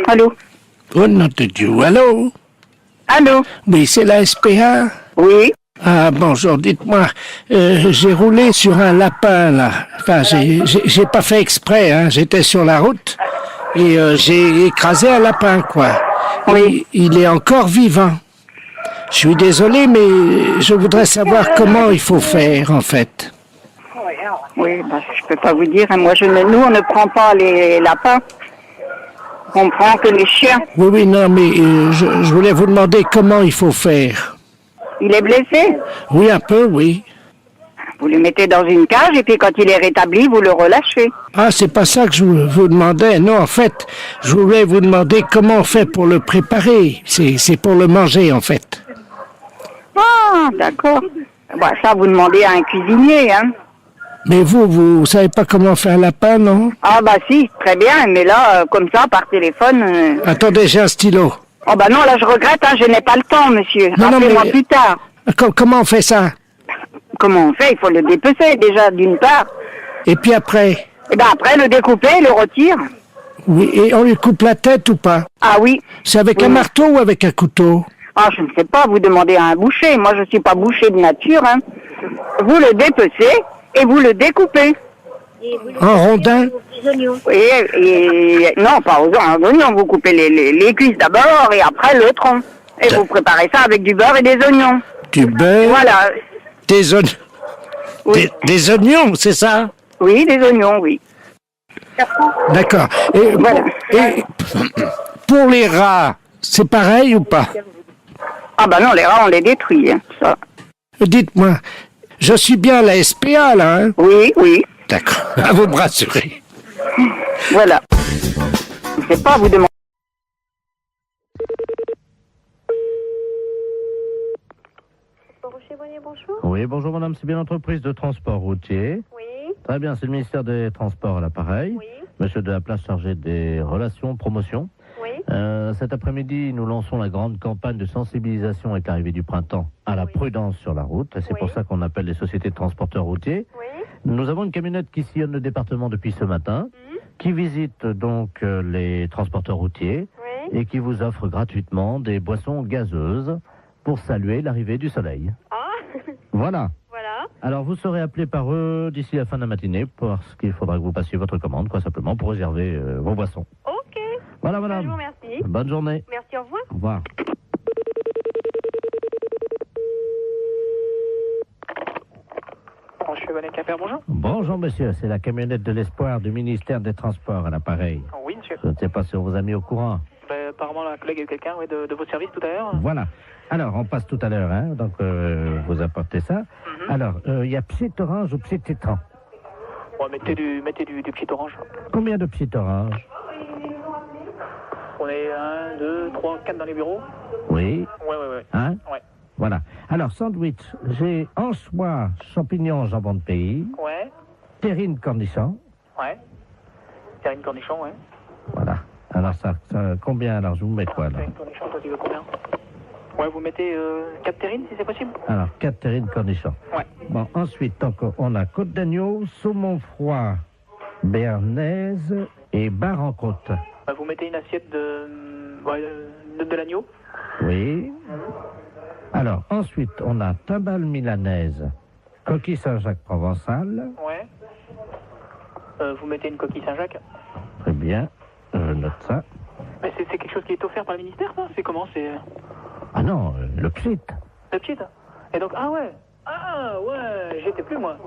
Allô? Oh, nom de Dieu, allô? Allô? Oui, c'est la SPA? Oui. Ah, bonjour, dites-moi, j'ai roulé sur un lapin, là. Enfin, j'ai pas fait exprès, hein, j'étais sur la route, et j'ai écrasé un lapin, quoi. Oui. Et il est encore vivant. Je suis désolé, mais je voudrais savoir comment il faut faire, en fait. Oui, bah, je peux pas vous dire. Hein. Moi, nous, on ne prend pas les lapins. On prend que les chiens. Oui, oui, non, mais je voulais vous demander comment il faut faire. Il est blessé. Oui, un peu, oui. Vous le mettez dans une cage et puis quand il est rétabli, vous le relâchez. Ah, c'est pas ça que je vous demandais. Non, en fait, je voulais vous demander comment on fait pour le préparer. C'est pour le manger, en fait. Ah, d'accord. Bah, ça, vous demandez à un cuisinier, hein. Mais vous savez pas comment faire un lapin, non? Ah, bah si, très bien. Mais là, comme ça, par téléphone... Attendez, j'ai un stylo. Oh, bah non, là, je regrette, hein, je n'ai pas le temps, monsieur. Non, Appelez-moi mais- plus tard. Comment on fait ça? Comment on fait? Il faut le dépecer, déjà, d'une part. Et puis après? Et ben après, le découper, le retire. Oui, et on lui coupe la tête ou pas? Ah oui. C'est avec Oui. un marteau ou avec un couteau? Ah, je ne sais pas, vous demandez à un boucher. Moi, je suis pas boucher de nature, hein. Vous le dépecez et vous le découpez. En rondins? Et non, pas aux oignons. Vous coupez les cuisses d'abord et après le tronc. Et vous préparez ça avec du beurre et des oignons. Du beurre? Voilà. Des oignons? Oui. Des oignons, c'est ça? Oui, des oignons, oui. D'accord. Et, Voilà. et pour les rats, c'est pareil ou pas? Ah bah non, les rats, on les détruit, hein, ça. Dites-moi, je suis bien à la SPA, là, hein? Oui, oui. D'accord. À vous me rassurer. Voilà. Je ne sais pas, vous demandez. Bonjour. Oui, bonjour madame, c'est bien l'entreprise de transport routier. Oui, Très bien, c'est le ministère des Transports à l'appareil. oui, Monsieur de la Place chargé des relations, promotion. oui. Cet après-midi, nous lançons la grande campagne de sensibilisation avec l'arrivée du printemps à la Oui. prudence sur la route. Et c'est Oui. pour ça qu'on appelle les sociétés de transporteurs routiers. Oui. Nous avons une camionnette qui sillonne le département depuis ce matin, qui visite donc les transporteurs routiers Oui. et qui vous offre gratuitement des boissons gazeuses pour saluer l'arrivée du soleil. Ah, Voilà. voilà. Alors, vous serez appelé par eux d'ici la fin de la matinée parce qu'il faudra que vous passiez votre commande, quoi, simplement, pour réserver vos boissons. Ok. Voilà, Je vous madame. remercie. Bonne journée. Merci, au revoir. Au revoir. Bonjour. Bonjour, monsieur. C'est la camionnette de l'espoir du ministère des Transports à l'appareil. Oui, monsieur. Je ne sais pas si on vous a mis au courant. Apparemment, la collègue a eu quelqu'un de votre service tout à l'heure. Voilà. Alors, on passe tout à l'heure, hein. Donc, vous apportez ça. Alors, il y a pied orange ou pied tétran. Ouais, mettez du pied orange. Combien de pieds orange? On est 1, 2, 3, 4 dans les bureaux. Oui. Ouais. Hein? Ouais. Voilà. Alors, sandwich, j'ai anchois, champignons, jambon de pays, Ouais. terrine, cornichon. Ouais. Terrine cornichon, ouais. Voilà. Alors, ça combien? Alors, je vous mets quoi, là? Terrine cornichon, toi, tu veux combien? Ouais, vous mettez 4 terrines, si c'est possible. Alors, 4 terrines, cornichons. Ouais. Bon, ensuite, donc, on a côte d'agneau, saumon froid, béarnaise et bar en côte. Ouais, vous mettez une assiette de l'agneau. Oui. Alors, ensuite, on a timbale milanaise, coquille Saint-Jacques provençal. Ouais. Vous mettez une coquille Saint-Jacques. Très bien. Je note ça. Mais c'est quelque chose qui est offert par le ministère, ça? C'est comment? C'est Ah non, le psit. le petit. Et donc, ah ouais, j'étais plus moi.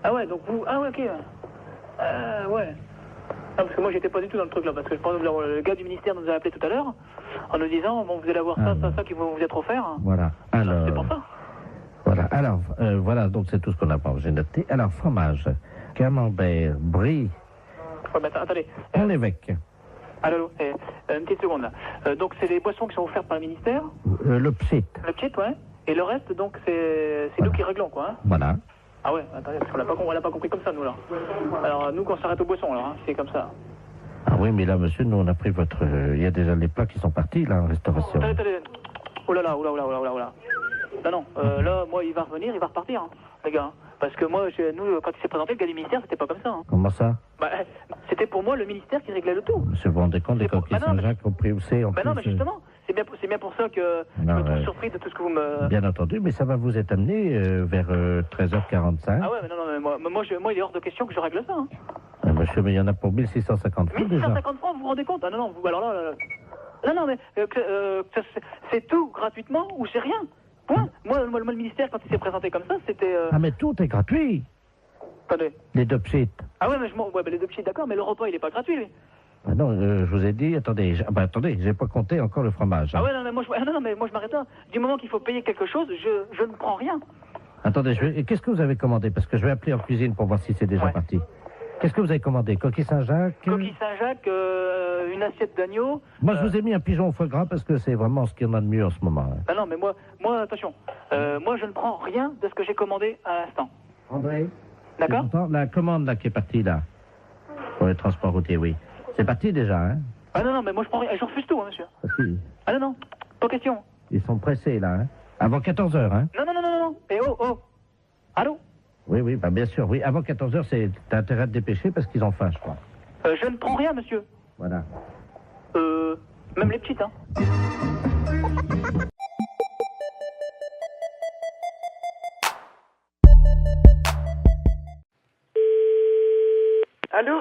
Ah ouais, donc vous, ah ouais, ok. Ah ouais. Ah, parce que moi j'étais pas du tout dans le truc là, parce que je pense que le gars du ministère nous a appelé tout à l'heure en nous disant, bon, vous allez avoir ça qui va vous être offert. Voilà. Alors, C'est pour ça. voilà. Alors, voilà, donc c'est tout ce qu'on a pas. J'ai noté. Alors, fromage, camembert, brie, Ouais, mais attendez. on évêque, Allô, une petite seconde là. Donc c'est les boissons qui sont offertes par le ministère, le psit. le petit, ouais. Et le reste, donc c'est nous qui réglons quoi. Hein. Voilà. Ah ouais, attendez, parce qu'on l'a pas compris comme ça nous là. Alors nous qu'on s'arrête aux boissons alors, hein, c'est comme ça. Ah oui, mais là, monsieur, nous, on a pris votre... Il y a déjà les plats qui sont partis, là, en restauration. Attendez. Oh là là. Non, là, moi, il va revenir, il va repartir, hein, les gars. Parce que moi, nous, quand il s'est présenté, le gars du ministère, c'était pas comme ça. Hein. Comment ça? Bah, c'était pour moi le ministère qui réglait le tout. Monsieur, vous vous rendez compte des coquilles Saint-Jacques au prix où c'est en Bah plus, non, mais justement, c'est bien pour ça que Non, je me trouve ouais. surpris de tout ce que vous me... Bien entendu, mais ça va vous être amené vers 13h45. Ah ouais, mais non, mais moi, il est hors de question que je règle ça. Hein. Monsieur, mais il y en a pour 1650 francs déjà. 1650 francs, vous vous rendez compte? Ah non, vous, alors là... Non, mais c'est tout gratuitement ou c'est rien. Point. Moi, le ministère, quand il s'est présenté comme ça, c'était... Ah, mais tout est gratuit. Attendez. Les deux pchits. Ah ouais, mais les deux petits, d'accord, mais le repas, il est pas gratuit, lui. Ah non, je vous ai dit, attendez, j'ai pas compté encore le fromage. Hein. Ah ouais, non, mais moi, je m'arrête là. Du moment qu'il faut payer quelque chose, je ne prends rien. Attendez, qu'est-ce que vous avez commandé? Parce que je vais appeler en cuisine pour voir si c'est déjà parti. Qu'est-ce que vous avez commandé? Coquille Saint-Jacques? Coquille Saint-Jacques, une assiette d'agneau. Moi, je vous ai mis un pigeon au foie gras parce que c'est vraiment ce qu'il y en a de mieux en ce moment. Hein. Ah non, mais moi, attention. Moi, je ne prends rien de ce que j'ai commandé à l'instant. André? D'accord? La commande là qui est partie là, pour les transports routiers, oui. C'est parti déjà, hein? Ah non, mais moi, je prends rien. Je refuse tout, hein, monsieur. Parce qu'ils Ah non, pas question. ils sont pressés là, hein? Avant 14h, hein? Non. Et oh. Allô? Oui, bah bien sûr, oui. Avant 14h, t'as intérêt à te dépêcher parce qu'ils ont faim, je crois. Je ne prends rien, monsieur. Voilà. Même les petites, hein. Allô?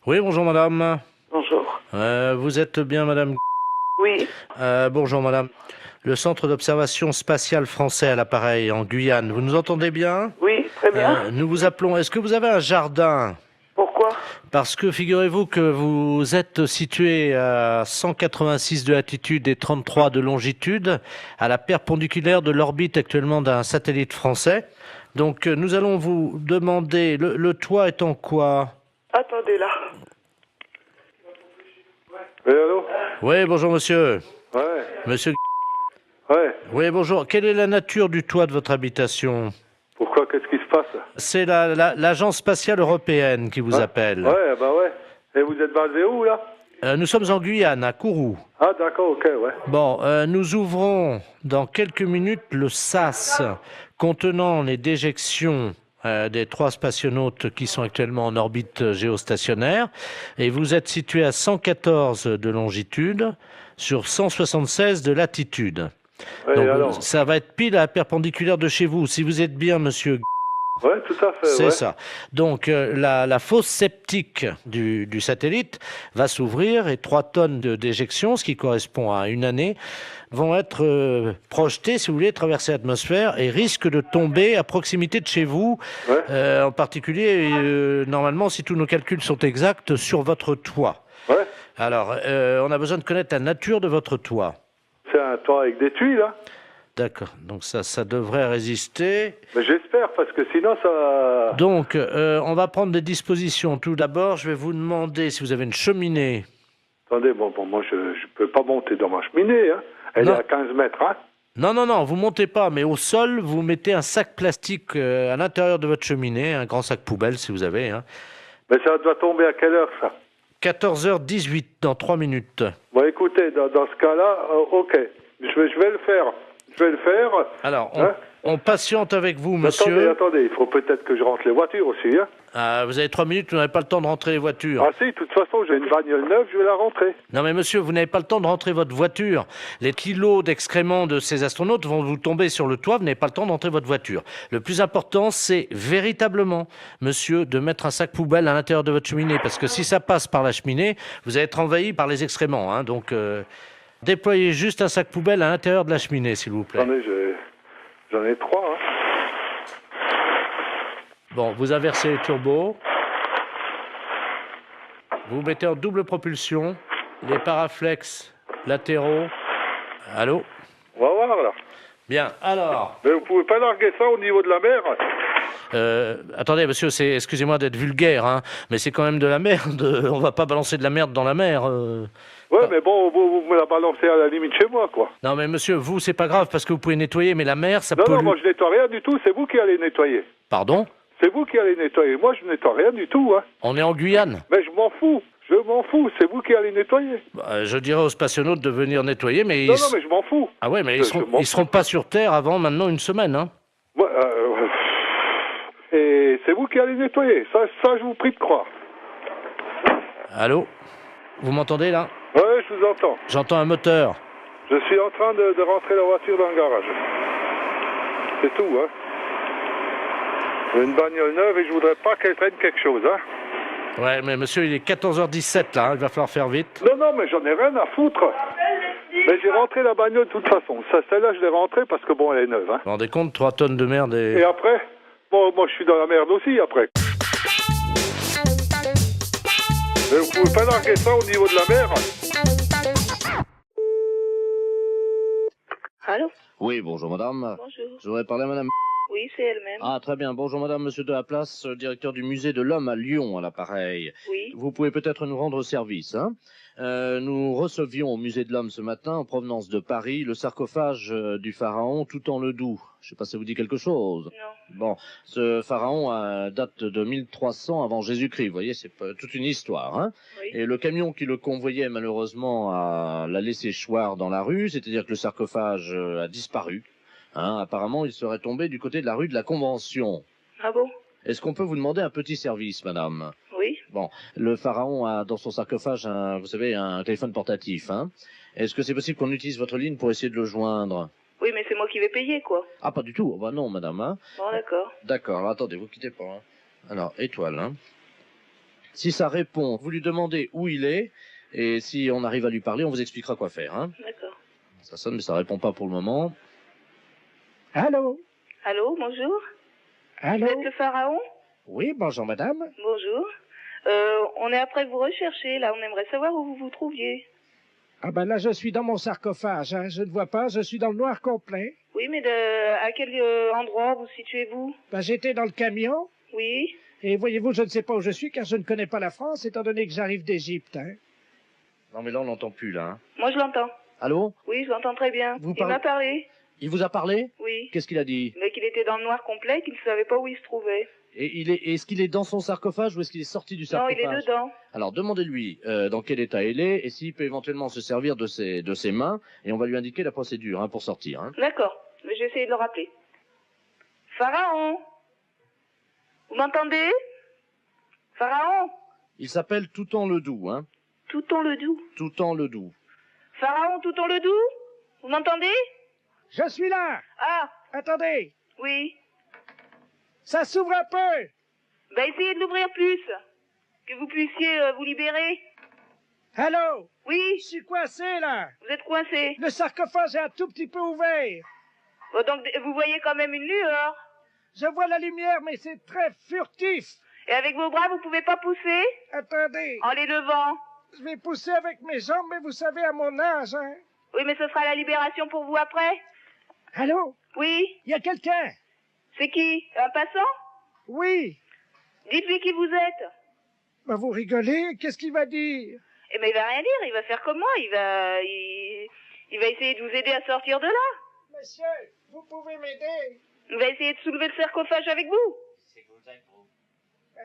Oui, bonjour madame. Bonjour. Vous êtes bien madame? Oui. Bonjour madame. Le centre d'observation spatiale français à l'appareil en Guyane. Vous nous entendez bien? Oui, très bien. Nous vous appelons. Est-ce que vous avez un jardin? Pourquoi? Parce que figurez-vous que vous êtes situé à 186 de latitude et 33 de longitude, à la perpendiculaire de l'orbite actuellement d'un satellite français. Donc nous allons vous demander, le toit est en quoi? Attendez là. Oui, allô? Oui, bonjour monsieur. Ouais, Monsieur. ouais. Oui, bonjour. Quelle est la nature du toit de votre habitation? Pourquoi? Qu'est-ce qui se passe? C'est l'Agence spatiale européenne qui vous appelle. Ouais, bah ouais. Et vous êtes basé où, là? Nous sommes en Guyane, à Kourou. Ah, d'accord, ok, ouais. Bon, nous ouvrons dans quelques minutes le SAS contenant les déjections des 3 spationautes qui sont actuellement en orbite géostationnaire. Et vous êtes situé à 114 de longitude sur 176 de latitude. Ouais, Donc, alors? ça va être pile à la perpendiculaire de chez vous. Si vous êtes bien, monsieur... Ouais, tout à fait, C'est ouais. ça. Donc, la fosse septique du satellite va s'ouvrir et 3 tonnes de déjection, ce qui correspond à une année, vont être projetées, si vous voulez, traverser l'atmosphère et risquent de tomber à proximité de chez vous, en particulier, normalement, si tous nos calculs sont exacts, sur votre toit. Ouais. Alors, on a besoin de connaître la nature de votre toit. C'est un toit avec des tuiles, là? D'accord. Donc ça devrait résister. Mais j'espère, parce que sinon, ça... Donc, on va prendre des dispositions. Tout d'abord, je vais vous demander si vous avez une cheminée. Attendez, bon, moi, je peux pas monter dans ma cheminée, hein. Elle Non. est à 15 mètres, hein. Non, vous montez pas, mais au sol, vous mettez un sac plastique à l'intérieur de votre cheminée, un grand sac poubelle si vous avez. Hein. Mais ça doit tomber à quelle heure, ça? 14h18, dans 3 minutes. Bon, écoutez, dans ce cas-là, ok. Je vais le faire. Je vais le faire. Alors, Hein? on patiente avec vous, monsieur. Attendez, il faut peut-être que je rentre les voitures aussi, hein. Vous avez 3 minutes, vous n'avez pas le temps de rentrer les voitures. Ah si, de toute façon, j'ai une bagnole neuve, je vais la rentrer. Non mais monsieur, vous n'avez pas le temps de rentrer votre voiture. Les kilos d'excréments de ces astronautes vont vous tomber sur le toit, vous n'avez pas le temps d'entrer votre voiture. Le plus important, c'est véritablement, monsieur, de mettre un sac poubelle à l'intérieur de votre cheminée, parce que si ça passe par la cheminée, vous allez être envahi par les excréments. Hein, donc, déployez juste un sac poubelle à l'intérieur de la cheminée, s'il vous plaît. Attendez, j'en ai 3, hein. Bon, vous inversez les turbos. Vous mettez en double propulsion les paraflex latéraux. Allô? On va voir, là. Bien, alors... Mais vous pouvez pas larguer ça au niveau de la mer? Attendez, monsieur, excusez-moi d'être vulgaire, hein, mais c'est quand même de la merde. On va pas balancer de la merde dans la mer. Ouais, mais bon, vous me la balancez à la limite chez moi, quoi. Non, mais monsieur, vous, c'est pas grave parce que vous pouvez nettoyer, mais la mer, ça Non, pollue. non, moi je nettoie rien du tout, c'est vous qui allez nettoyer. Pardon? C'est vous qui allez nettoyer. Moi, je nettoie rien du tout, hein. On est en Guyane. Mais je m'en fous. Je m'en fous. C'est vous qui allez nettoyer. Je dirais aux spationautes de venir nettoyer, mais... Non, mais je m'en fous. Ah ouais, mais Je m'en ils seront pas sur Terre avant maintenant une semaine, hein. Moi, et c'est vous qui allez nettoyer. Ça, je vous prie de croire. Allô? Vous m'entendez là? Ouais, je vous entends. J'entends un moteur. Je suis en train de rentrer la voiture dans le garage. C'est tout, hein. J'ai une bagnole neuve et je voudrais pas qu'elle traîne quelque chose, hein. Ouais, mais monsieur, il est 14h17 là, hein, il va falloir faire vite. Non, mais j'en ai rien à foutre. Mais j'ai rentré la bagnole de toute façon. Celle-là, je l'ai rentrée parce que bon, elle est neuve, hein. Vous vous rendez compte, 3 tonnes de merde Et après, bon, moi je suis dans la merde aussi après. Mais vous pouvez pas larguer ça au niveau de la mer. Allô? Oui, bonjour madame. Bonjour. Je voudrais parler à madame. Oui, c'est elle-même. Ah, très bien. Bonjour madame, monsieur de la place, directeur du musée de l'homme à Lyon, à l'appareil. Oui. Vous pouvez peut-être nous rendre service, hein. Nous recevions au musée de l'homme ce matin, en provenance de Paris, le sarcophage du pharaon Toutan-le-Doux. Je sais pas si ça vous dit quelque chose. Non. Bon, ce pharaon date de 1300 avant Jésus-Christ, vous voyez, c'est toute une histoire, hein. Oui. Et le camion qui le convoyait, malheureusement, l'a laissé choir dans la rue, c'est-à-dire que le sarcophage a disparu. Hein, apparemment, il serait tombé du côté de la rue de la Convention. Ah bon? Est-ce qu'on peut vous demander un petit service, madame? Oui. Bon, le pharaon a dans son sarcophage, vous savez, un téléphone portatif, hein. Est-ce que c'est possible qu'on utilise votre ligne pour essayer de le joindre? Oui, mais c'est moi qui vais payer, quoi. Ah, pas du tout. Bah non, madame, hein. Bon, d'accord. D'accord, alors attendez, vous quittez pas, hein. Alors, étoile, hein. Si ça répond, vous lui demandez où il est, et si on arrive à lui parler, on vous expliquera quoi faire, hein. D'accord. Ça sonne, mais ça répond pas pour le moment. Allô? Allô, bonjour? Allô? Vous êtes le pharaon? Oui, bonjour madame. Bonjour. On est après vous rechercher, là. On aimerait savoir où vous vous trouviez. Ah ben là, je suis dans mon sarcophage, hein. Je ne vois pas, je suis dans le noir complet. Oui, mais à quel endroit vous situez-vous? Ben, j'étais dans le camion, Oui. et voyez-vous, je ne sais pas où je suis, car je ne connais pas la France, étant donné que j'arrive d'Égypte, hein. Non, mais là, on l'entend plus, là, hein. Moi, je l'entends. Allô? Oui, je l'entends très bien. Vous Il m'a parlé. Il vous a parlé? Oui. Qu'est-ce qu'il a dit? Mais qu'il était dans le noir complet, qu'il ne savait pas où il se trouvait. Et est-ce qu'il est dans son sarcophage ou est-ce qu'il est sorti du Non, sarcophage? il est dedans. Alors, demandez-lui dans quel état il est et s'il peut éventuellement se servir de ses mains et on va lui indiquer la procédure, hein, pour sortir, hein. D'accord. Mais je vais essayer de le rappeler. Pharaon? Vous m'entendez? Pharaon? Il s'appelle Toutan-le-Doux, hein. Toutan-le-Doux. Toutan-le-Doux. Pharaon Toutan-le-Doux? Vous m'entendez? Je suis là! Ah, Attendez! oui. Ça s'ouvre un peu! Ben, essayez de l'ouvrir plus. Que vous puissiez vous libérer. Allô? Oui, Je suis coincé, là! vous êtes coincé. Le sarcophage est un tout petit peu ouvert. Bon, donc, vous voyez quand même une lueur. Je vois la lumière, mais c'est très furtif. Et avec vos bras, vous pouvez pas pousser Attendez, en les levant. je vais pousser avec mes jambes, mais vous savez, à mon âge, hein. Oui, mais ce sera la libération pour vous après. Allô? Oui, Il y a quelqu'un? c'est qui? Un passant? Oui. Dites-lui qui vous êtes. Ben, vous rigolez, qu'est-ce qu'il va dire? Eh ben, il va rien dire, il va faire comme moi, il va essayer de vous aider à sortir de là. Monsieur, vous pouvez m'aider? Il va essayer de soulever le sarcophage avec vous. Ben,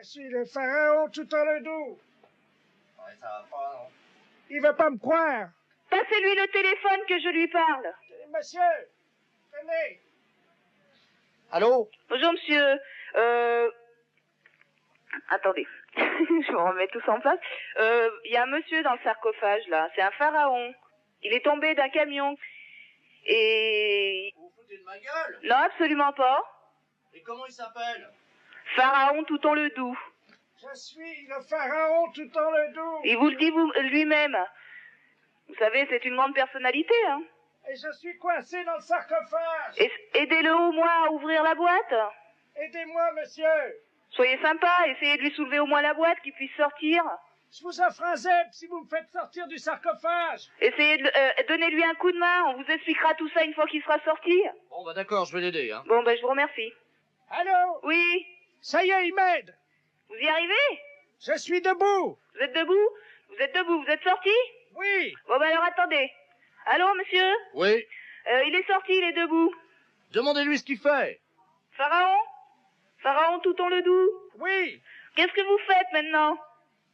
je suis le pharaon Toutan-le-Doux. Il va pas me croire. Passez-lui le téléphone que je lui parle. Monsieur, tenez. Allô? Bonjour, monsieur. Attendez, je me remets tous en place. Il y a un monsieur dans le sarcophage, là. C'est un pharaon. Il est tombé d'un camion. Et... Vous vous foutez de ma gueule? Non, absolument pas. Et comment il s'appelle? Pharaon Toutan-le-Doux. Je suis le pharaon Toutan-le-Doux. Il vous le dit lui-même. Vous savez, c'est une grande personnalité, hein. Et je suis coincé dans le sarcophage. Aidez-le au moins à ouvrir la boîte. Aidez-moi, monsieur. Soyez sympa, essayez de lui soulever au moins la boîte, qu'il puisse sortir. Je vous offre un zèbre si vous me faites sortir du sarcophage. Essayez de donnez-lui un coup de main, on vous expliquera tout ça une fois qu'il sera sorti. Bon, bah d'accord, je vais l'aider, hein. Bon, ben je vous remercie. Allô? Oui, Ça y est, il m'aide. vous y arrivez? Je suis debout. Vous êtes debout? Vous êtes debout, vous êtes sorti? Oui. Bon, ben alors attendez. Allô, monsieur? Oui. Il est sorti, il est debout. Demandez-lui ce qu'il fait. Pharaon? Pharaon Toutan-le-Doux? Oui. Qu'est-ce que vous faites maintenant?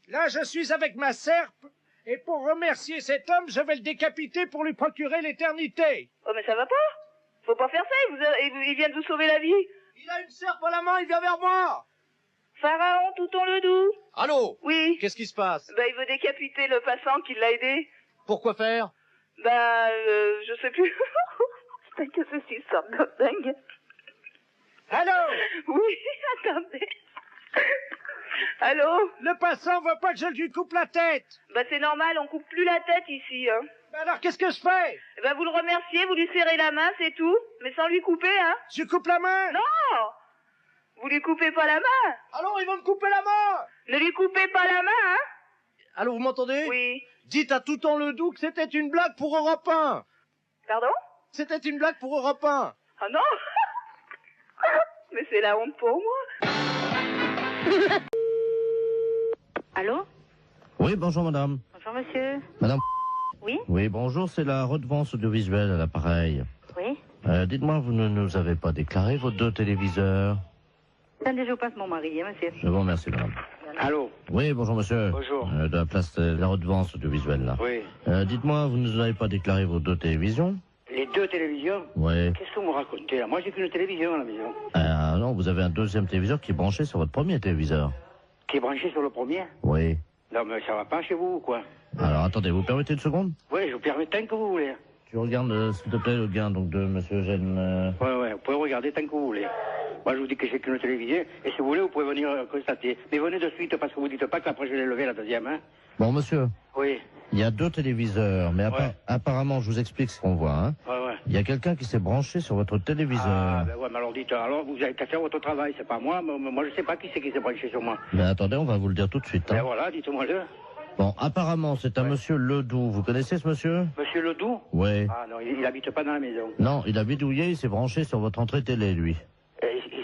Là, je suis avec ma serpe. Et pour remercier cet homme, je vais le décapiter pour lui procurer l'éternité. Oh, mais ça va pas. Faut pas faire ça, il vient de vous sauver la vie. Il a une serpe à la main, il vient vers moi. Pharaon, Touton-le-Doux. Allô? Oui. Qu'est-ce qui se passe? Bah, il veut décapiter le passant qui l'a aidé. Pourquoi faire? Bah, je sais plus. Putain, que c'est une sorte de dingue. Allô? Oui, attendez. Allô? Le passant veut pas que je lui coupe la tête. Bah, c'est normal, on coupe plus la tête ici, hein. Mais alors, qu'est-ce que je fais? Eh ben, vous le remerciez, vous lui serrez la main, c'est tout. Mais sans lui couper, hein. Je coupe la main? Non! Vous lui coupez pas la main. Alors, ils vont me couper la main. Ne lui coupez pas la main, hein. Allô, vous m'entendez? Oui. Dites à Touton-le-Doux que c'était une blague pour Europe 1. Pardon? C'était une blague pour Europe 1. Ah non. Mais c'est la honte pour moi. Allô? Oui, bonjour madame. Bonjour monsieur. Madame. Oui? Oui, bonjour, c'est la redevance audiovisuelle à l'appareil. Oui? Dites-moi, vous ne nous avez pas déclaré vos 2 téléviseurs? Attendez, je vous passe mon mari, hein, monsieur. Je vous remercie, madame. Allô? Oui, bonjour monsieur. Bonjour. De la place de la redevance audiovisuelle, là. Oui. Dites-moi, vous ne nous avez pas déclaré vos 2 télévisions? Les 2 télévisions? Oui. Qu'est-ce que vous me racontez là? Moi j'ai qu'une télévision à la maison. Ah non, vous avez un 2e téléviseur qui est branché sur votre premier téléviseur. Qui est branché sur le premier? Oui. Non mais ça va pas chez vous ou quoi? Alors attendez, vous permettez une seconde? Oui, je vous permets tant que vous voulez. Tu regardes, s'il te plaît, le gain donc de monsieur Eugène. Ouais, vous pouvez regarder tant que vous voulez. Moi je vous dis que j'ai qu'une télévision, et si vous voulez, vous pouvez venir constater. Mais venez de suite parce que vous dites pas qu'après je l'ai levé la 2e, hein? Bon, monsieur, Oui. il y a 2 téléviseurs, mais Ouais. apparemment, je vous explique ce qu'on voit, hein. Ouais. Il y a quelqu'un qui s'est branché sur votre téléviseur. Ah, ben ouais, mais alors dites, alors vous avez qu'à faire votre travail, c'est pas moi. Moi je sais pas qui c'est qui s'est branché sur moi. Mais attendez, on va vous le dire tout de suite. Ben Hein. voilà, dites-moi-le. Bon, apparemment, c'est un monsieur Ledoux. Vous connaissez ce monsieur? Monsieur Ledoux? Oui. Ah non, il habite pas dans la maison. Non, il a bidouillé, il s'est branché sur votre entrée télé, lui.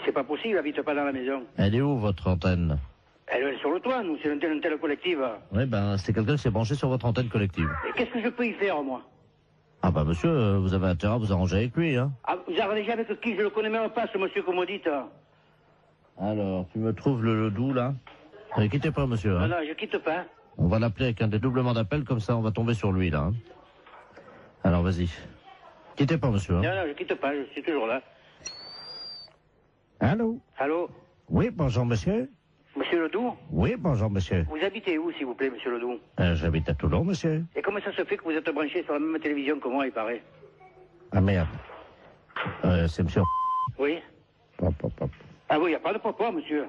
C'est pas possible, il habite pas dans la maison. Elle est où, votre antenne? Elle est sur le toit, nous, c'est une telle collective. Oui, ben, c'est quelqu'un qui s'est branché sur votre antenne collective. Et qu'est-ce que je peux y faire, moi? Ah bah, monsieur, vous avez intérêt à vous arranger avec lui, hein. Ah, vous arrangez avec qui? Je le connais même pas, ce monsieur que vous dites. Alors, tu me trouves le Ledoux, là? Quittez pas, monsieur. Non, Hein. non, je quitte pas. On va l'appeler avec un dédoublement d'appel, comme ça, on va tomber sur lui, là. Hein. Alors, vas-y. Quittez pas, monsieur. Hein. Non, non, je quitte pas, je suis toujours là. Allô? Allô? Oui, bonjour, monsieur. Monsieur Ledoux? Oui, bonjour, monsieur. Vous habitez où, s'il vous plaît, monsieur Ledoux? J'habite à Toulon, monsieur. Et comment ça se fait que vous êtes branché sur la même télévision que moi, il paraît? Ah, merde. C'est monsieur... Oui? Pop, pop, pop. Ah oui, il n'y a pas de papa, monsieur.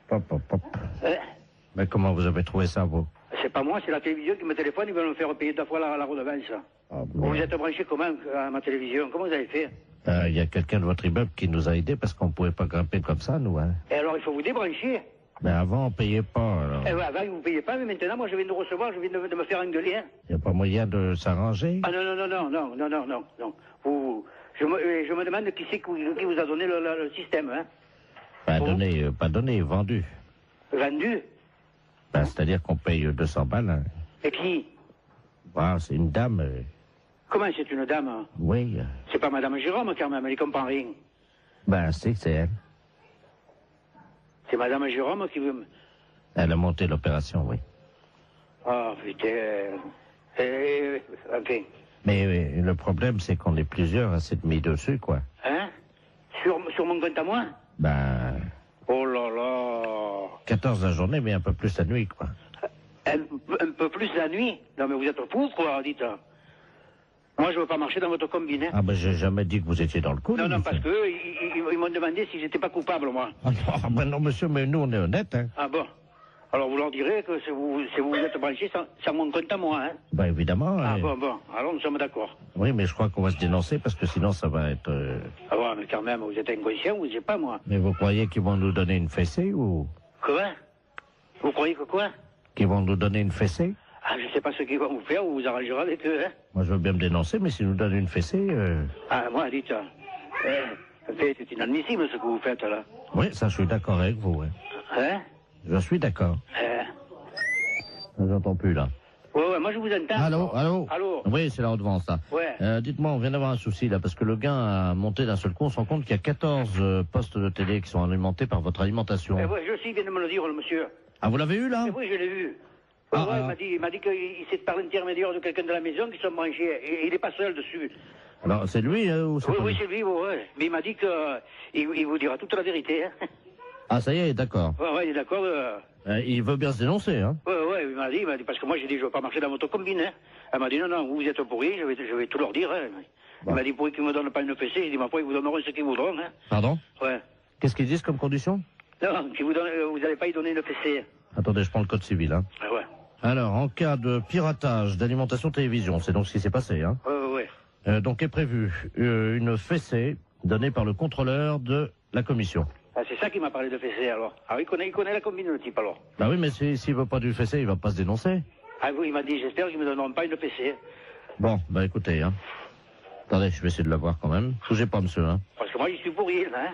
Pop, pop, pop. Hein? Mais comment vous avez trouvé ça, vous? C'est pas moi, c'est la télévision qui me téléphone, ils veulent me faire payer 2 fois la redevance. Ah, Vous êtes branché comment à ma télévision? Comment vous avez fait? Il y a quelqu'un de votre immeuble qui nous a aidés parce qu'on pouvait pas grimper comme ça, nous, hein. Et alors, il faut vous débrancher. Mais avant, on payait pas, alors. Eh ben, avant, vous ne payez pas, mais maintenant, moi, je viens de recevoir, je viens de me faire engueuler, hein. Il n'y a pas moyen de s'arranger? Ah non, non, non, non, non, non, non, non, non. Je me demande qui c'est qui vous a donné le système, hein. Pas donné, vendu. Vendu? Ben, c'est-à-dire qu'on paye 200 balles. Hein. Et qui? Ah, c'est une dame. Comment c'est une dame? Hein? Oui. C'est pas Madame Jérôme, quand même, elle comprend rien. Ben, c'est elle. C'est Madame Jérôme qui veut me... Elle a monté l'opération, oui. Oh, putain... enfin... Mais le problème, c'est qu'on est plusieurs à s'être mis dessus, quoi. Hein? Sur mon compte à moi? Ben... Oh là là! 14 la journée, mais un peu plus la nuit, quoi. Un peu plus la nuit? Non, mais vous êtes fou, quoi, dites. Moi, je veux pas marcher dans votre combiné. Ah ben, j'ai jamais dit que vous étiez dans le coup. Non, non, monsieur. parce que ils m'ont demandé si j'étais pas coupable, moi. Ah ben non, monsieur, mais nous, on est honnêtes, hein. Ah bon? Alors, vous leur direz que si vous êtes branché sans mon compte à moi, hein? Ben évidemment. Ah bon, alors nous sommes d'accord. Oui, mais je crois qu'on va se dénoncer parce que sinon ça va être... Ah ouais, mais quand même, vous êtes inconscient, vous savez pas, moi. Mais vous croyez qu'ils vont nous donner une fessée ou... Quoi? Vous croyez que quoi? Qu'ils vont nous donner une fessée? Ah, je sais pas ce qu'ils vont vous faire, vous vous arrangerez avec eux, hein? Moi, je veux bien me dénoncer, mais s'ils nous donnent une fessée... Ah, moi, dites, c'est inadmissible ce que vous faites, là. Oui, ça, je suis d'accord avec vous, hein. Hein? Je suis d'accord. Je vous entends plus, là. Ouais, moi, je vous entends. Allô? Oui, c'est la redevance, là. Ouais. Dites-moi, on vient d'avoir un souci, là, parce que le gain a monté d'un seul coup. On se rend compte qu'il y a 14 postes de télé qui sont alimentés par votre alimentation. Ouais, je sais, il vient de me le dire, le monsieur. Ah, vous l'avez eu, là? Oui, je l'ai vu. Il m'a dit qu'il s'est par l'intermédiaire de quelqu'un de la maison qui sont branchés. Et il n'est pas seul dessus. Alors, c'est lui ou c'est Oui, c'est lui, ouais. Mais il m'a dit qu'il vous dira toute la vérité. Hein. Ah, ça y est, d'accord. Ouais, il est d'accord. Il veut bien se dénoncer, hein. Ouais, il m'a dit, parce que moi j'ai dit, je ne veux pas marcher dans votre combine. Hein. Elle m'a dit, non, vous êtes pourris, je vais tout leur dire. Hein. Bon. Il m'a dit, pourquoi qu'ils ne me donnent pas une fessée? Il dit, ils vous donneront ce qu'ils voudront. Hein. Pardon? Ouais. Qu'est-ce qu'ils disent comme condition? Non, vous n'allez pas y donner une fessée. Attendez, je prends le code civil, hein. Ah ouais. Alors, en cas de piratage d'alimentation télévision, c'est donc ce qui s'est passé, hein. Ouais. Donc est prévu une fessée donnée par le contrôleur de la commission. Ah, c'est ça qui m'a parlé de fessée, alors. Ah oui, il connaît la combine, le type, alors. Bah oui, mais s'il veut pas du fessée, il va pas se dénoncer. Ah oui, il m'a dit, j'espère qu'ils me donneront pas une fessée. Bon, bah écoutez, hein. Attendez, je vais essayer de l'avoir quand même. Bougez pas, monsieur, hein. Parce que moi, j'y suis pour rien, hein.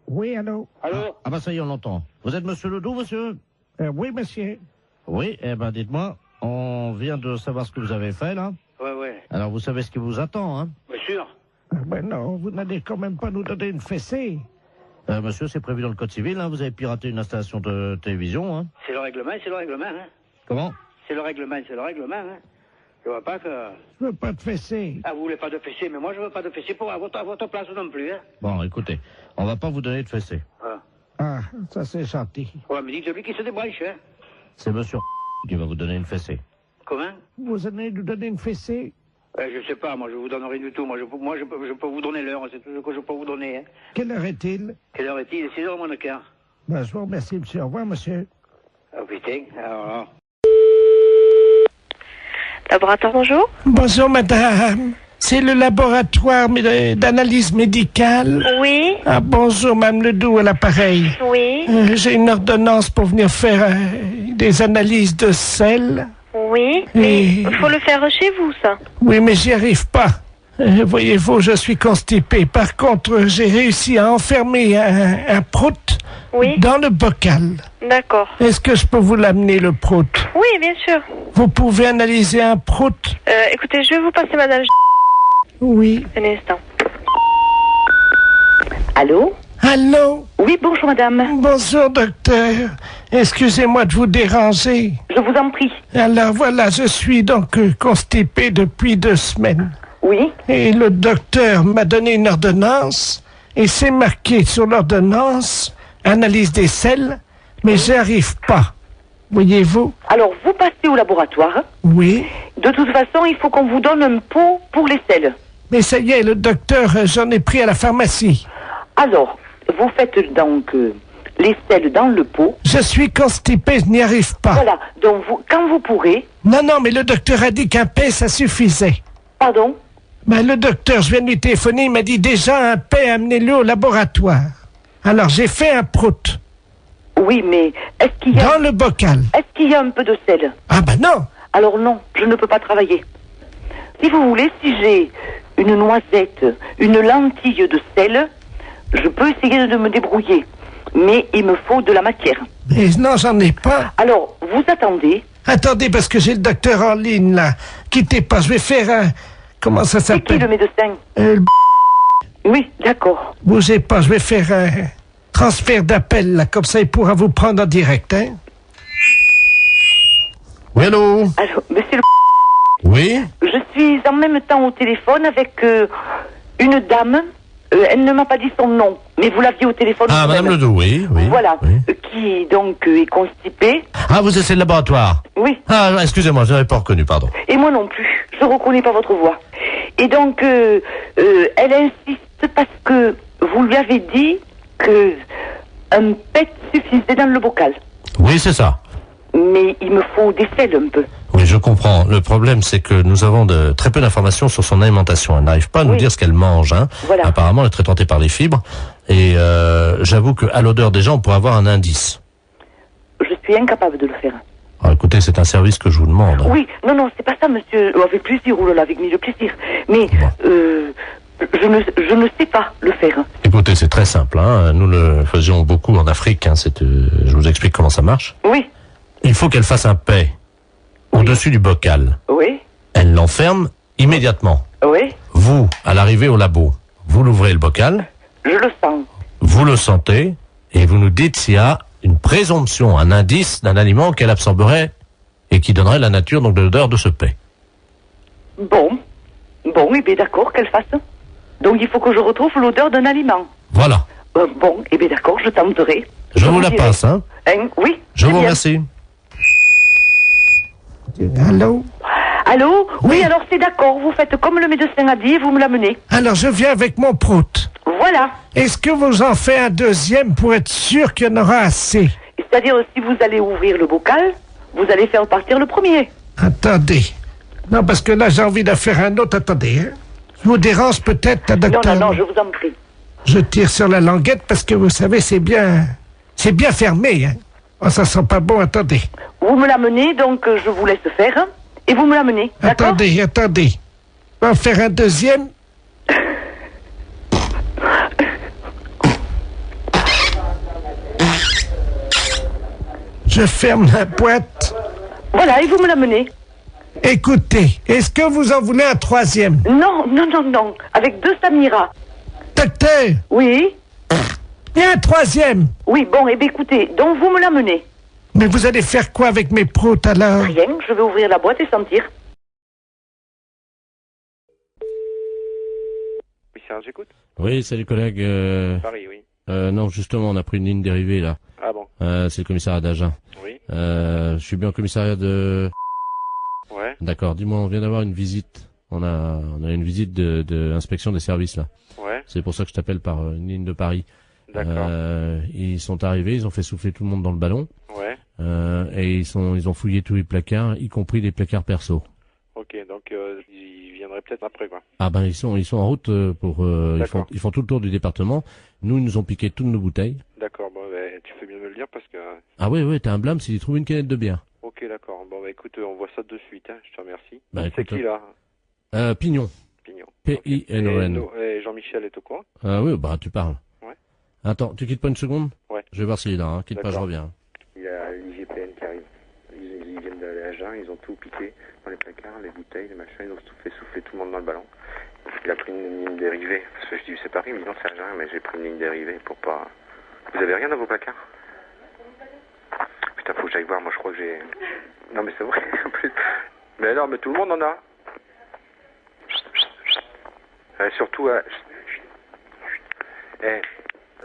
Oui, allô? Allô? Ah bah ça y est, on l'entend. Vous êtes monsieur Ledoux, monsieur? Oui, monsieur. Oui, eh ben dites-moi, on vient de savoir ce que vous avez fait, là. Ouais. Alors vous savez ce qui vous attend, hein? Bien sûr. Ben non, vous n'allez quand même pas nous donner une fessée. Monsieur, c'est prévu dans le code civil, hein. Vous avez piraté une installation de télévision, hein. C'est le règlement, hein. Comment? C'est le règlement, hein. Je vois pas que... Je veux pas de fessée. Ah, vous voulez pas de fessée, mais moi je veux pas de fessée à votre place non plus, hein. Bon, écoutez, on va pas vous donner de fessée. Ah, ça c'est gentil. Ouais, mais dites-lui qui se débranche, hein. C'est monsieur qui va vous donner une fessée. Comment? Vous allez nous donner une fessée? Je sais pas, moi je vous donne rien du tout. Moi je peux vous donner l'heure, c'est tout ce que je peux vous donner, hein. Quelle heure est-il? Quelle heure est-il? 6h moins le quart. Ben, je vous remercie, monsieur. Au revoir, monsieur. Oh putain, alors... Laboratoire, bonjour. Bonjour, madame. C'est le laboratoire d'analyse médicale. Oui. Ah, bonjour, madame Ledoux, à l'appareil. Oui. J'ai une ordonnance pour venir faire des analyses de sel. Oui, mais il faut le faire chez vous, ça. Oui, mais j'y arrive pas. Voyez-vous, je suis constipé. Par contre, j'ai réussi à enfermer un prout dans le bocal. D'accord. Est-ce que je peux vous l'amener, le prout? Oui, bien sûr. Vous pouvez analyser un prout? Écoutez, je vais vous passer madame. Oui. Un instant. Allô? Allô? Oui, bonjour madame. Bonjour docteur. Excusez-moi de vous déranger. Je vous en prie. Alors voilà, je suis donc constipé depuis 2 semaines. Oui. Et le docteur m'a donné une ordonnance et c'est marqué sur l'ordonnance analyse des selles, mais j'y arrive pas. Voyez-vous? Alors, vous passez au laboratoire. Oui. De toute façon, il faut qu'on vous donne un pot pour les selles. Mais ça y est, le docteur, j'en ai pris à la pharmacie. Alors, vous faites donc les selles dans le pot. Je suis constipé, je n'y arrive pas. Voilà, donc quand vous pourrez... Non, mais le docteur a dit qu'un paix, ça suffisait. Pardon? Ben, le docteur, je viens de lui téléphoner, il m'a dit déjà un paix, amenez-le au laboratoire. Alors, j'ai fait un prout. Oui, mais est-ce qu'il y a... Dans le bocal. Est-ce qu'il y a un peu de sel? Ah ben non. Alors non, je ne peux pas travailler. Si vous voulez, si j'ai une noisette, une lentille de sel, je peux essayer de me débrouiller. Mais il me faut de la matière. Mais non, j'en ai pas. Alors, vous attendez. Attendez, parce que j'ai le docteur en ligne, là. Quittez pas, je vais faire un... Comment ça s'appelle? C'est qui le médecin? Oui, d'accord. Bougez pas, je vais faire un transfert d'appel, là, comme ça il pourra vous prendre en direct, hein. Oui, allô? Alors, monsieur le... Oui? Je suis en même temps au téléphone avec une dame. Elle ne m'a pas dit son nom, mais vous l'aviez au téléphone. Ah, madame Ledoux, oui. Voilà, oui. qui donc est constipée. Ah, vous êtes le laboratoire? Oui. Ah, excusez-moi, je n'avais pas reconnu, pardon. Et moi non plus, je ne reconnais pas votre voix. Et donc, elle insiste parce que vous lui avez dit que un pet suffisait dans le bocal. Oui, c'est ça. Mais il me faut des selles un peu. Oui, je comprends. Le problème, c'est que nous avons très peu d'informations sur son alimentation. Elle n'arrive pas à nous dire ce qu'elle mange. Hein. Voilà. Apparemment, elle est très tentée par les fibres. Et j'avoue qu'à l'odeur déjà, on pourrait avoir un indice. Je suis incapable de le faire. Alors, écoutez, c'est un service que je vous demande. Oui, non, c'est pas ça, monsieur. Avec plaisir, oh là là, avec mille plaisir. Mais je ne sais pas le faire. Écoutez, c'est très simple. Hein. Nous le faisions beaucoup en Afrique. Hein. Je vous explique comment ça marche. Oui. Il faut qu'elle fasse un paix au-dessus du bocal. Oui. Elle l'enferme immédiatement. Oui. Vous, à l'arrivée au labo, vous l'ouvrez le bocal. Je le sens. Vous le sentez et vous nous dites s'il y a une présomption, un indice d'un aliment qu'elle absorberait et qui donnerait la nature donc de l'odeur de ce paix. Bon, et bien d'accord, qu'elle fasse. Donc il faut que je retrouve l'odeur d'un aliment. Voilà. Bon, et bien d'accord, je tenterai. Je vous la passe, hein. Oui. Je vous remercie. Allô? Allô? Oui, alors c'est d'accord, vous faites comme le médecin a dit et vous me l'amenez. Alors, je viens avec mon prout. Voilà. Est-ce que vous en faites un deuxième pour être sûr qu'il y en aura assez? C'est-à-dire, si vous allez ouvrir le bocal, vous allez faire partir le premier. Attendez. Non, parce que là, j'ai envie d'en faire un autre. Attendez, hein. Je vous dérange peut-être, la docteur? Non, je vous en prie. Je tire sur la languette parce que, vous savez, c'est bien fermé, hein. Oh, ça sent pas bon, attendez. Vous me l'amenez, donc je vous laisse faire, hein, et vous me l'amenez, d'accord? Attendez. On va en faire un deuxième. Je ferme la boîte. Voilà, et vous me l'amenez. Écoutez, est-ce que vous en voulez un troisième? Non, avec 2 Samira. Docteur? Oui? Et un troisième? Oui, bon, et bien écoutez, donc vous me l'amenez. Mais vous allez faire quoi avec mes proutes alors? Rien, je vais ouvrir la boîte et sentir. Oui, Serge, j'écoute. Oui, salut collègue. Paris, oui. Non, justement, on a pris une ligne dérivée là. Ah bon? C'est le commissariat d'Agen. Oui. Je suis bien au commissariat de... Ouais. D'accord, dis-moi, on vient d'avoir une visite. On a une visite de inspection des services là. Ouais. C'est pour ça que je t'appelle par une ligne de Paris. D'accord. Ils sont arrivés, ils ont fait souffler tout le monde dans le ballon. Ouais. Et ils ont fouillé tous les placards, y compris les placards perso. Ok, donc ils viendraient peut-être après, quoi. Ah ben ils sont en route pour ils font tout le tour du département. Nous ils nous ont piqué toutes nos bouteilles. D'accord, bon tu fais bien de me le dire parce que... Ah oui, t'as un blâme s'ils trouvent une canette de bière. Ok, d'accord. Bon écoute, on voit ça de suite, hein. Je te remercie. Bah, c'est écoute, qui là? Pignon. P-I-N-O-N. Et Jean-Michel est au courant? Ah oui, bah tu parles. Ouais. Attends, tu quittes pas une seconde? Ouais. Je vais voir s'il est là, hein. Quitte pas, je reviens. Il y a l'IGPN qui arrive. Ils viennent d'aller à Agen, ils ont tout piqué dans les placards, les bouteilles, les machins, ils ont tout fait souffler tout le monde dans le ballon. Il a pris une ligne dérivée, parce que je dis c'est Paris, mais non c'est Agen, mais j'ai pris une ligne dérivée pour pas... Vous avez rien dans vos placards? Putain, faut que j'aille voir, moi je crois que j'ai... Non mais c'est vrai, en plus... Mais non, mais tout le monde en a. Surtout...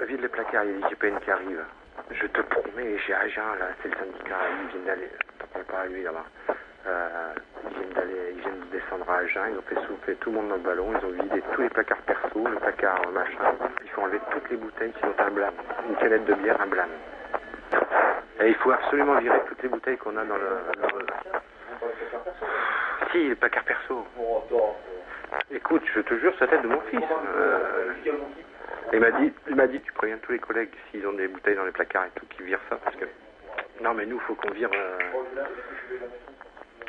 vide les placards, il y a l'IGPN qui arrive. Je te promets, j'ai Agen, là, c'est le syndicat, ils viennent d'aller... T'en parles pas à lui, là-bas. Ils viennent de descendre à Agen, ils ont fait souffler tout le monde dans le ballon, ils ont vidé tous les placards perso, le placard machin, il faut enlever toutes les bouteilles sinon t'as un blâme. Une canette de bière, un blâme. Et il faut absolument virer toutes les bouteilles qu'on a dans le... Si, les placards perso. Écoute, je te jure, c'est la tête de mon fils. Il m'a dit, tu préviens tous les collègues s'ils ont des bouteilles dans les placards et tout, qu'ils virent ça, parce que... Non, mais nous, faut qu'on vire...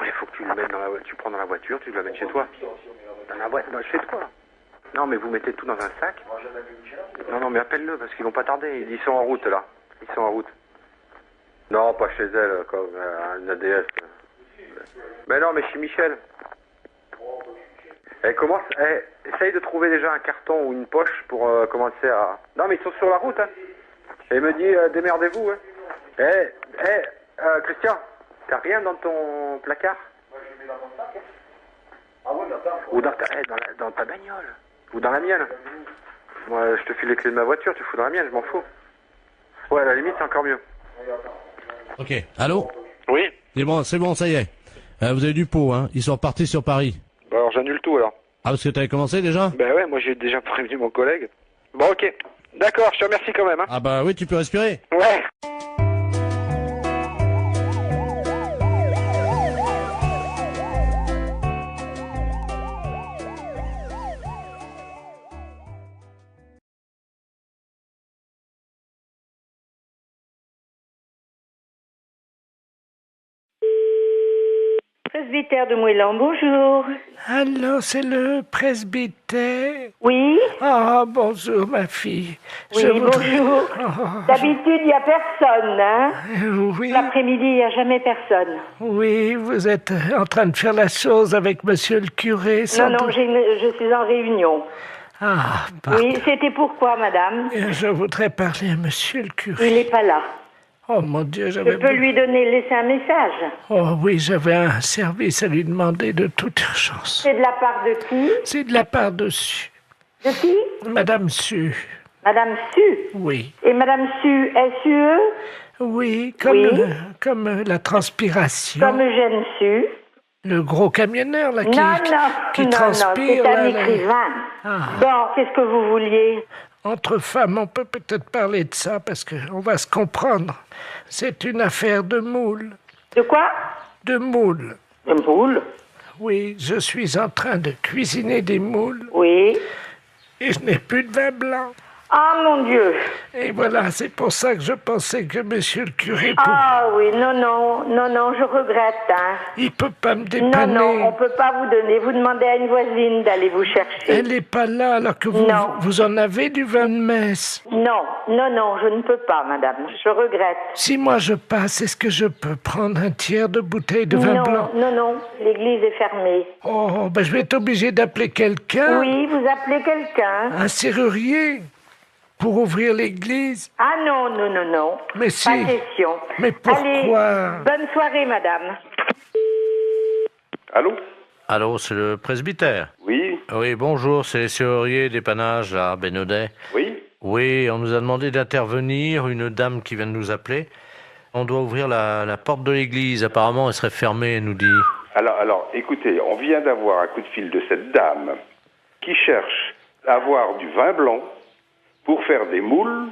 Il faut que tu le mettes dans la voiture, tu prends dans la voiture, tu le mets chez toi. Dans la voiture, chez toi. Non, mais vous mettez tout dans un sac. Non, mais appelle-le, parce qu'ils vont pas tarder. Ils sont en route, là. Ils sont en route. Non, pas chez elle, comme un ADS. Mais non, mais chez Michel. Essaye de trouver déjà un carton ou une poche pour commencer à... Non, mais ils sont sur la route, hein. Et il me dit, démerdez-vous, hein. Christian, t'as rien dans ton placard? Moi, je le mets dans mon sac, hein. Ah ouais, ou dans ta bagnole. Ou dans la mienne. Moi, je te file les clés de ma voiture, tu fous dans la mienne, je m'en fous. Ouais, à la limite, c'est encore mieux. Ok, allô? Oui. C'est bon, ça y est. Vous avez du pot, hein. Ils sont repartis sur Paris. Bah alors j'annule tout, alors. Ah, parce que t'avais commencé déjà? Bah ouais, moi j'ai déjà prévenu mon collègue. Bon, ok. D'accord, je te remercie quand même, hein. Ah bah oui, tu peux respirer. Ouais. Presbytère de Moëlan, bonjour. Allô, c'est le presbytère? Oui. Ah, bonjour, ma fille. Oui, bonjour. D'habitude, il n'y a personne, hein? Oui. L'après-midi, il n'y a jamais personne. Oui, vous êtes en train de faire la chose avec monsieur le curé, sans Non, doute. je suis en réunion. Ah, pardon. Oui, c'était pourquoi, madame? Je voudrais parler à monsieur le curé. Il n'est pas là. Oh mon Dieu, Je j'avais... peux lui laisser un message. Oh oui, j'avais un service à lui demander de toute urgence. C'est de la part de qui? C'est de la part de Su. De qui? Madame Su. Madame Su. Oui. Et Madame Su, S-U-E? Oui, Oui. comme la transpiration. Comme Eugène Su. Le gros camionneur, là, qui Non, transpire. c'est un là, écrivain. Ah. Bon, qu'est-ce que vous vouliez? Entre femmes, on peut peut-être parler de ça, parce qu'on va se comprendre. C'est une affaire de moule. De quoi? De moules. De moules? Oui, je suis en train de cuisiner des moules. Oui. Et je n'ai plus de vin blanc. Ah, mon Dieu. Et voilà, c'est pour ça que je pensais que monsieur le curé... Ah oui, non, je regrette. Hein. Il peut pas me dépanner. Non, on peut pas vous donner. Vous demandez à une voisine d'aller vous chercher. Elle n'est pas là, alors que vous en avez du vin de messe. Non, je ne peux pas, madame. Je regrette. Si moi je passe, est-ce que je peux prendre un tiers de bouteille de vin blanc? Non, l'église est fermée. Oh, ben je vais être obligé d'appeler quelqu'un. Oui, vous appelez quelqu'un. Un serrurier. Pour ouvrir l'église? Ah non. Mais si. Pas question. Mais pourquoi? Allez, bonne soirée, madame. Allô? Allô, c'est le presbytère? Oui. Oui, bonjour, c'est les serruriers d'épanage à Bénodet. Oui. Oui, on nous a demandé d'intervenir, une dame qui vient de nous appeler. On doit ouvrir la porte de l'église, apparemment elle serait fermée, elle nous dit. Alors, écoutez, on vient d'avoir un coup de fil de cette dame qui cherche à avoir du vin blanc pour faire des moules.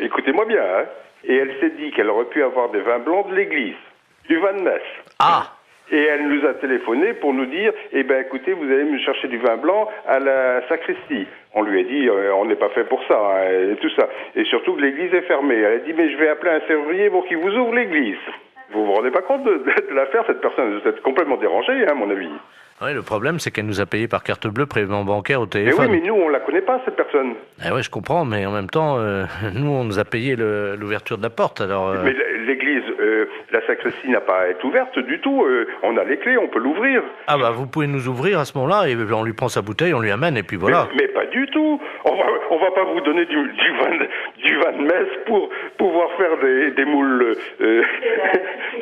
Écoutez-moi bien, hein. Et elle s'est dit qu'elle aurait pu avoir des vins blancs de l'église, du vin de messe. Ah! Et elle nous a téléphoné pour nous dire, écoutez, vous allez me chercher du vin blanc à la sacristie. On lui a dit, on n'est pas fait pour ça, hein, et tout ça. Et surtout que l'église est fermée. Elle a dit, mais je vais appeler un serrurier pour qu'il vous ouvre l'église. Vous vous rendez pas compte de l'affaire? Cette personne est complètement dérangée, hein, à mon avis. Oui, le problème, c'est qu'elle nous a payé par carte bleue, prélèvement bancaire au Mais téléphone. oui, mais nous, on la connaît pas, cette personne. Eh oui, je comprends, mais en même temps, nous, on nous a payé l'ouverture de la porte, alors... Mais l'église, la sacristie n'a pas à être ouverte du tout. On a les clés, on peut l'ouvrir. Ah bah, vous pouvez nous ouvrir à ce moment-là, et on lui prend sa bouteille, on lui amène, et puis voilà. Mais pas du tout. On va pas vous donner du vin de messe pour pouvoir faire des moules.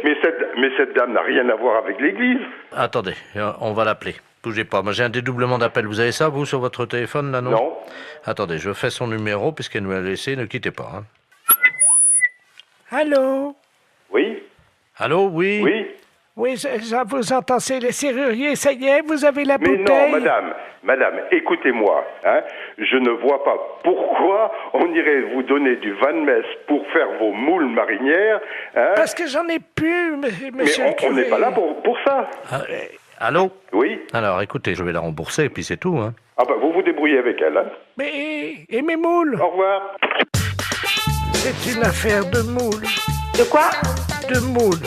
mais cette dame n'a rien à voir avec l'église. Attendez, on va l'appeler. Bougez pas. Moi, j'ai un dédoublement d'appel. Vous avez ça, vous, sur votre téléphone, là, non? Non. Attendez, je fais son numéro, puisqu'elle nous l'a laissé. Ne quittez pas. Hein. Allô? Oui. Allô, oui? Oui. Oui, je vous entends, c'est les serruriers. Ça y est, vous avez la bouteille? Mais non, madame, écoutez-moi. Hein, je ne vois pas pourquoi on irait vous donner du vin de messe pour faire vos moules marinières. Hein. Parce que j'en ai plus, monsieur le curé. Mais on n'est pas là pour ça. Allô? Oui. Alors, écoutez, je vais la rembourser, et puis c'est tout. Hein. Ah bah, vous vous débrouillez avec elle. Hein. Mais, et mes moules? Au revoir. C'est une affaire de moules. De quoi? De moules.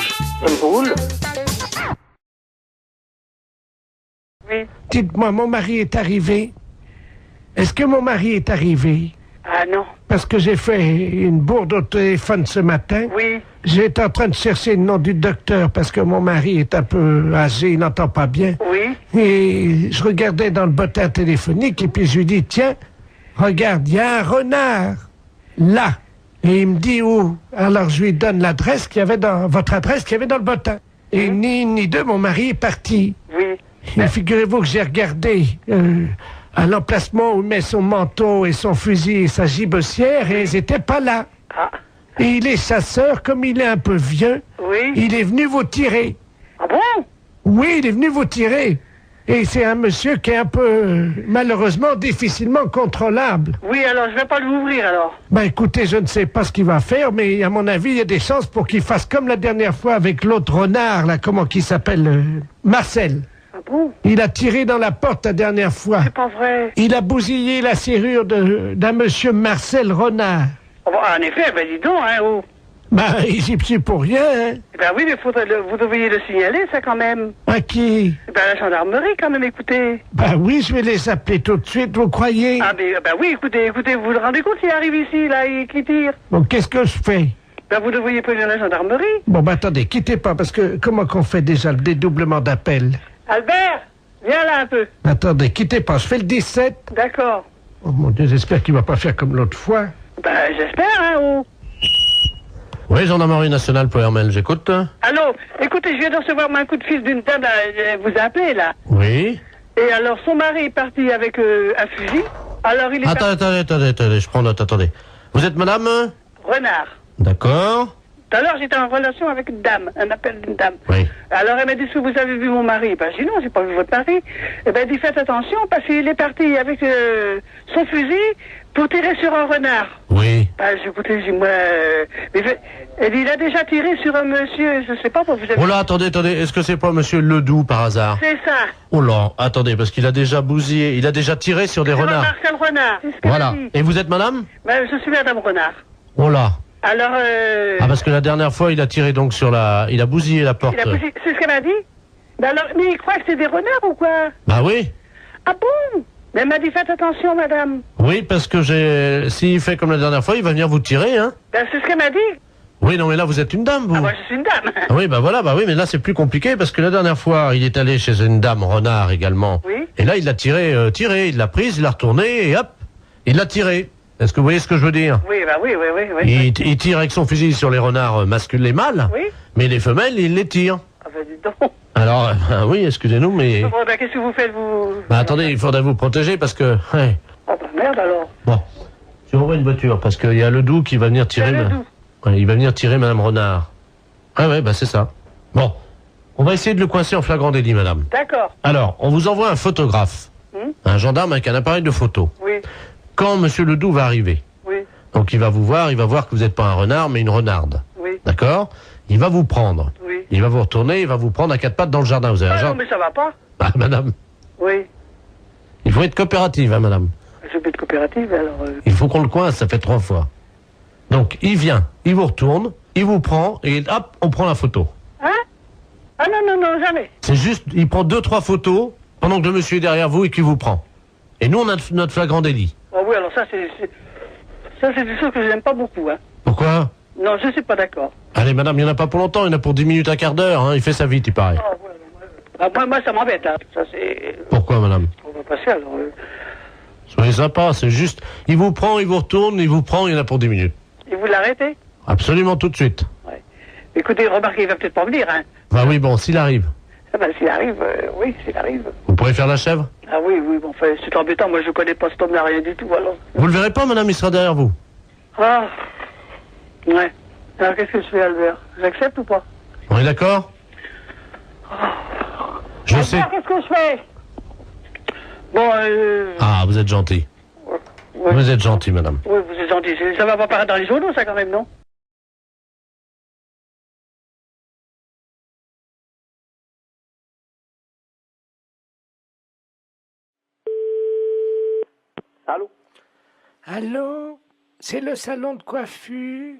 De moules? Oui. Dites-moi, mon mari est arrivé? Est-ce que mon mari est arrivé? Ah non. Parce que j'ai fait une bourde au téléphone ce matin. Oui. J'étais en train de chercher le nom du docteur parce que mon mari est un peu âgé, il n'entend pas bien. Oui. Et je regardais dans le bottin téléphonique et puis je lui dis, tiens, regarde, il y a un renard là. Et il me dit où? Alors je lui donne l'adresse qu'il y avait dans votre adresse qu'il y avait dans le bottin. Et ni une ni deux, mon mari est parti. Oui. Et figurez-vous que j'ai regardé à l'emplacement où il met son manteau et son fusil et sa gibecière et ils n'étaient pas là. Ah. Et il est chasseur, comme il est un peu vieux, oui. Il est venu vous tirer. Ah bon? Oui, il est venu vous tirer. Et c'est un monsieur qui est un peu, malheureusement, difficilement contrôlable. Oui, alors je vais pas l'ouvrir alors. Ben écoutez, je ne sais pas ce qu'il va faire, mais à mon avis, il y a des chances pour qu'il fasse comme la dernière fois avec l'autre renard, là, comment qu'il s'appelle, Marcel. Ah bon? Il a tiré dans la porte la dernière fois. C'est pas vrai. Il a bousillé la serrure d'un monsieur Marcel Renard. Oh, en effet, ben dis donc, hein, oh. Ben, il s'y plie pour rien, hein. Ben oui, mais vous devriez le signaler, ça, quand même. À qui? Ben, à la gendarmerie, quand même, écoutez. Ben oui, je vais les appeler tout de suite, vous croyez? Ah, ben oui, écoutez, vous vous rendez compte s'il arrive ici, là, et qui tire? Bon, qu'est-ce que je fais? Ben, vous devriez prévenir la gendarmerie. Bon, ben attendez, quittez pas, parce que comment qu'on fait déjà le dédoublement d'appel? Albert, viens là un peu. Attendez, quittez pas, je fais le 17. D'accord. Oh mon Dieu, j'espère qu'il va pas faire comme l'autre fois. Ben, j'espère, hein, oh. Oui, gendarmerie nationale pour Hermel, j'écoute. Allô, écoutez, je viens de recevoir un coup de fil d'une dame, elle vous a appelé là. Oui. Et alors, son mari est parti avec un fusil. Alors, il est Attendez, je prends note, attendez. Vous êtes madame Renard. D'accord. Tout à l'heure, j'étais en relation avec une dame, un appel d'une dame. Oui. Alors, elle m'a dit, est-ce que vous avez vu mon mari? Ben, j'ai dit, non, j'ai pas vu votre mari. Eh ben, elle dit, faites attention, parce qu'il est parti avec son fusil pour tirer sur un renard. Oui. Ben, j'ai écouté, j'ai dit, moi, elle dit, il a déjà tiré sur un monsieur, je sais pas, vous avez... Oh là, attendez, est-ce que c'est pas monsieur Ledoux, par hasard? C'est ça. Oh là, attendez, parce qu'il a déjà bousillé, il a déjà tiré sur des renards. Marcel Renard, c'est ce qu'elle Voilà. a dit. Et vous êtes madame? Ben, je suis madame Renard. Oh là. Alors, Ah, parce que la dernière fois, il a tiré donc sur la... Il a bousillé la porte. c'est ce qu'elle a dit? Ben alors, mais il croit que c'est des renards ou quoi? Bah oui. Ah bon? Mais elle m'a dit, faites attention, madame. Oui, parce que s'il fait comme la dernière fois, il va venir vous tirer, hein. Ben, c'est ce qu'elle m'a dit. Oui, non, mais là, vous êtes une dame, vous. Ah, moi, je suis une dame. Ah oui, bah voilà, bah oui, mais là, c'est plus compliqué, parce que la dernière fois, il est allé chez une dame renard également. Oui. Et là, il l'a tiré, il l'a prise, il l'a retournée, et hop, il l'a tiré. Est-ce que vous voyez ce que je veux dire? Oui, bah oui. Il tire avec son fusil sur les renards masculins, les mâles, Oui. mais les femelles, il les tire. Ah, ben, dis donc. Alors, oui, excusez-nous, mais... Bon, ben, qu'est-ce que vous faites, vous? Bah attendez, il faudrait vous protéger, parce que... Ouais. Oh, ben, merde, alors. Bon, je renvoie une voiture, parce qu'il y a Ledoux qui va venir tirer... Ouais, il va venir tirer Madame Renard. Ah ouais, bah c'est ça. Bon, on va essayer de le coincer en flagrant délit, madame. D'accord. Alors, on vous envoie un photographe, un gendarme avec un appareil de photo. Oui. Quand Monsieur Ledoux va arriver, Oui. donc il va vous voir que vous n'êtes pas un renard, mais une renarde. Oui. D'accord? Il va vous prendre. Oui. Il va vous retourner, il va vous prendre à quatre pattes dans le jardin. Vous avez un Ah non, jardin? mais ça va pas. Ah, madame, Oui. il faut être coopérative, hein, madame. Je vais être coopérative, alors... Il faut qu'on le coince, ça fait 3 fois. Donc, il vient, il vous retourne, il vous prend, et hop, on prend la photo. Hein? Ah non, jamais. C'est juste, il prend 2-3 photos pendant que le monsieur est derrière vous et qu'il vous prend. Et nous, on a notre flagrant délit. Oh oui, alors ça, c'est des choses que je n'aime pas beaucoup, hein. Pourquoi? Non, je suis pas d'accord. Allez, madame, il n'y en a pas pour longtemps, il y en a pour 10 minutes, un quart d'heure, hein, il fait ça vite, il paraît. Ah, ouais, ouais. Ah, moi, ça m'embête, hein. Ça, c'est... Pourquoi, madame? On va passer, alors... Soyez sympa, c'est juste, il vous prend, il vous retourne, il vous prend, il y en a pour 10 minutes. Et vous l'arrêtez? Absolument tout de suite. Ouais. Écoutez, remarquez, il va peut-être pas venir, hein. Bah oui, bon, s'il arrive. Ah ben, s'il arrive, oui, s'il arrive. Vous pourrez faire la chèvre? Ah oui, bon, enfin, c'est embêtant, moi je connais pas cet homme-là, rien du tout, alors... Vous le verrez pas, madame, il sera derrière vous. Ah, ouais. Alors qu'est-ce que je fais, Albert? J'accepte ou pas? On est d'accord? Je sais. Albert, qu'est-ce que je fais? Bon, Ah, vous êtes gentil. ouais. Vous êtes gentil, madame. Oui, vous êtes gentil. Ça va pas paraître dans les journaux, ça, quand même, non? Allô? Allô? C'est le salon de coiffure?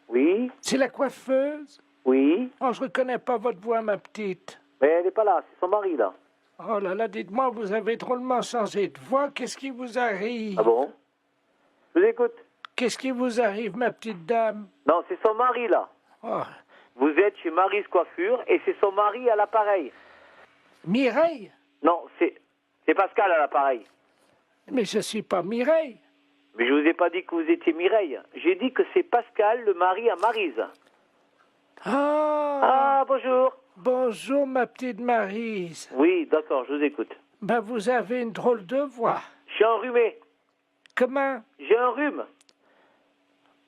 Oui? C'est la coiffeuse? Oui? Oh, je reconnais pas votre voix, ma petite. Mais elle n'est pas là, c'est son mari, là. Oh là là, dites-moi, vous avez drôlement changé de voix. Qu'est-ce qui vous arrive? Ah bon? Je vous écoute. Qu'est-ce qui vous arrive, ma petite dame? Non, c'est son mari, là. Oh. Vous êtes chez Mary's Coiffure et c'est son mari à l'appareil. Mireille? Non, c'est Pascal à l'appareil. Mais je suis pas Mireille. Mais je vous ai pas dit que vous étiez Mireille. J'ai dit que c'est Pascal, le mari à Maryse. Ah, bonjour. Bonjour, ma petite Maryse. Oui, d'accord, je vous écoute. Ben, vous avez une drôle de voix. Je suis enrhumé. Comment? J'ai un rhume.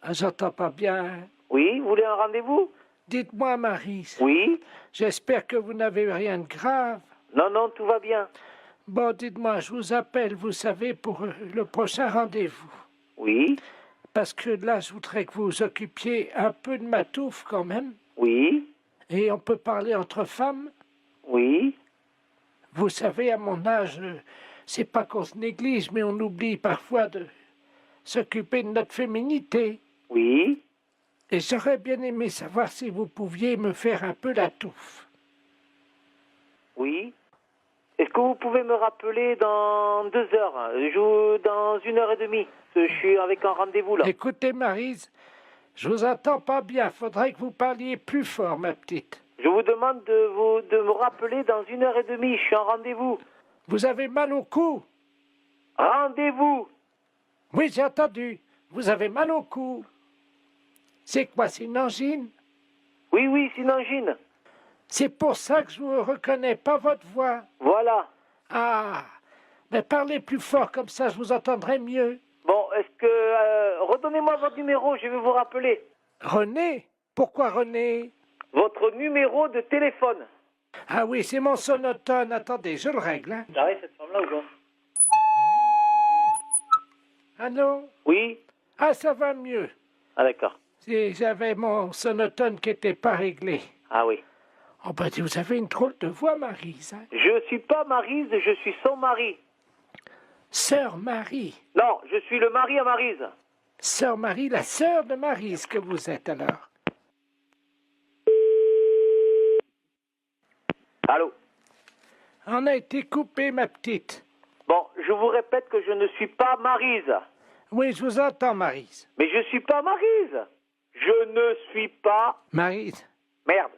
Ah, j'entends pas bien. Oui, vous voulez un rendez-vous? Dites-moi, Maryse. Oui? J'espère que vous n'avez rien de grave. Non, non, tout va bien. Bon, dites-moi, je vous appelle, vous savez, pour le prochain rendez-vous. Oui? Parce que là, je voudrais que vous vous occupiez un peu de ma touffe, quand même. Oui? Et on peut parler entre femmes? Oui? Vous savez, à mon âge, c'est pas qu'on se néglige, mais on oublie parfois de s'occuper de notre féminité. Oui? Et j'aurais bien aimé savoir si vous pouviez me faire un peu la touffe. Oui? Est-ce que vous pouvez me rappeler dans 2 heures, dans 1h30? Je suis avec un rendez-vous, là. Écoutez, Maryse, je vous entends pas bien. Faudrait que vous parliez plus fort, ma petite. Je vous demande de me rappeler dans 1h30. Je suis en rendez-vous. Vous avez mal au cou? Rendez-vous? Oui, j'ai entendu. Vous avez mal au cou. C'est quoi, c'est une angine? Oui, oui, c'est une angine. C'est pour ça que je ne reconnais pas votre voix. Voilà. Ah, mais parlez plus fort, comme ça je vous entendrai mieux. Bon, est-ce que... redonnez-moi votre numéro, je vais vous rappeler. René? Pourquoi René? Votre numéro de téléphone. Ah oui, c'est mon sonotone. Attendez, je le règle. Hein. J'arrive cette femme-là ou quoi? Allô? Oui. Ah, ça va mieux. Ah, d'accord. J'avais mon sonotone qui n'était pas réglé. Ah oui. Oh ben, vous avez une drôle de voix, Maryse. Hein? Je suis pas Maryse, je suis son mari. Sœur Marie. Non, je suis le mari à Maryse. Sœur Marie, la sœur de Maryse que vous êtes alors. Allô? On a été coupé, ma petite. Bon, je vous répète que je ne suis pas Maryse. Oui, je vous entends, Maryse. Mais je suis pas Maryse. Je ne suis pas... Maryse. Merde.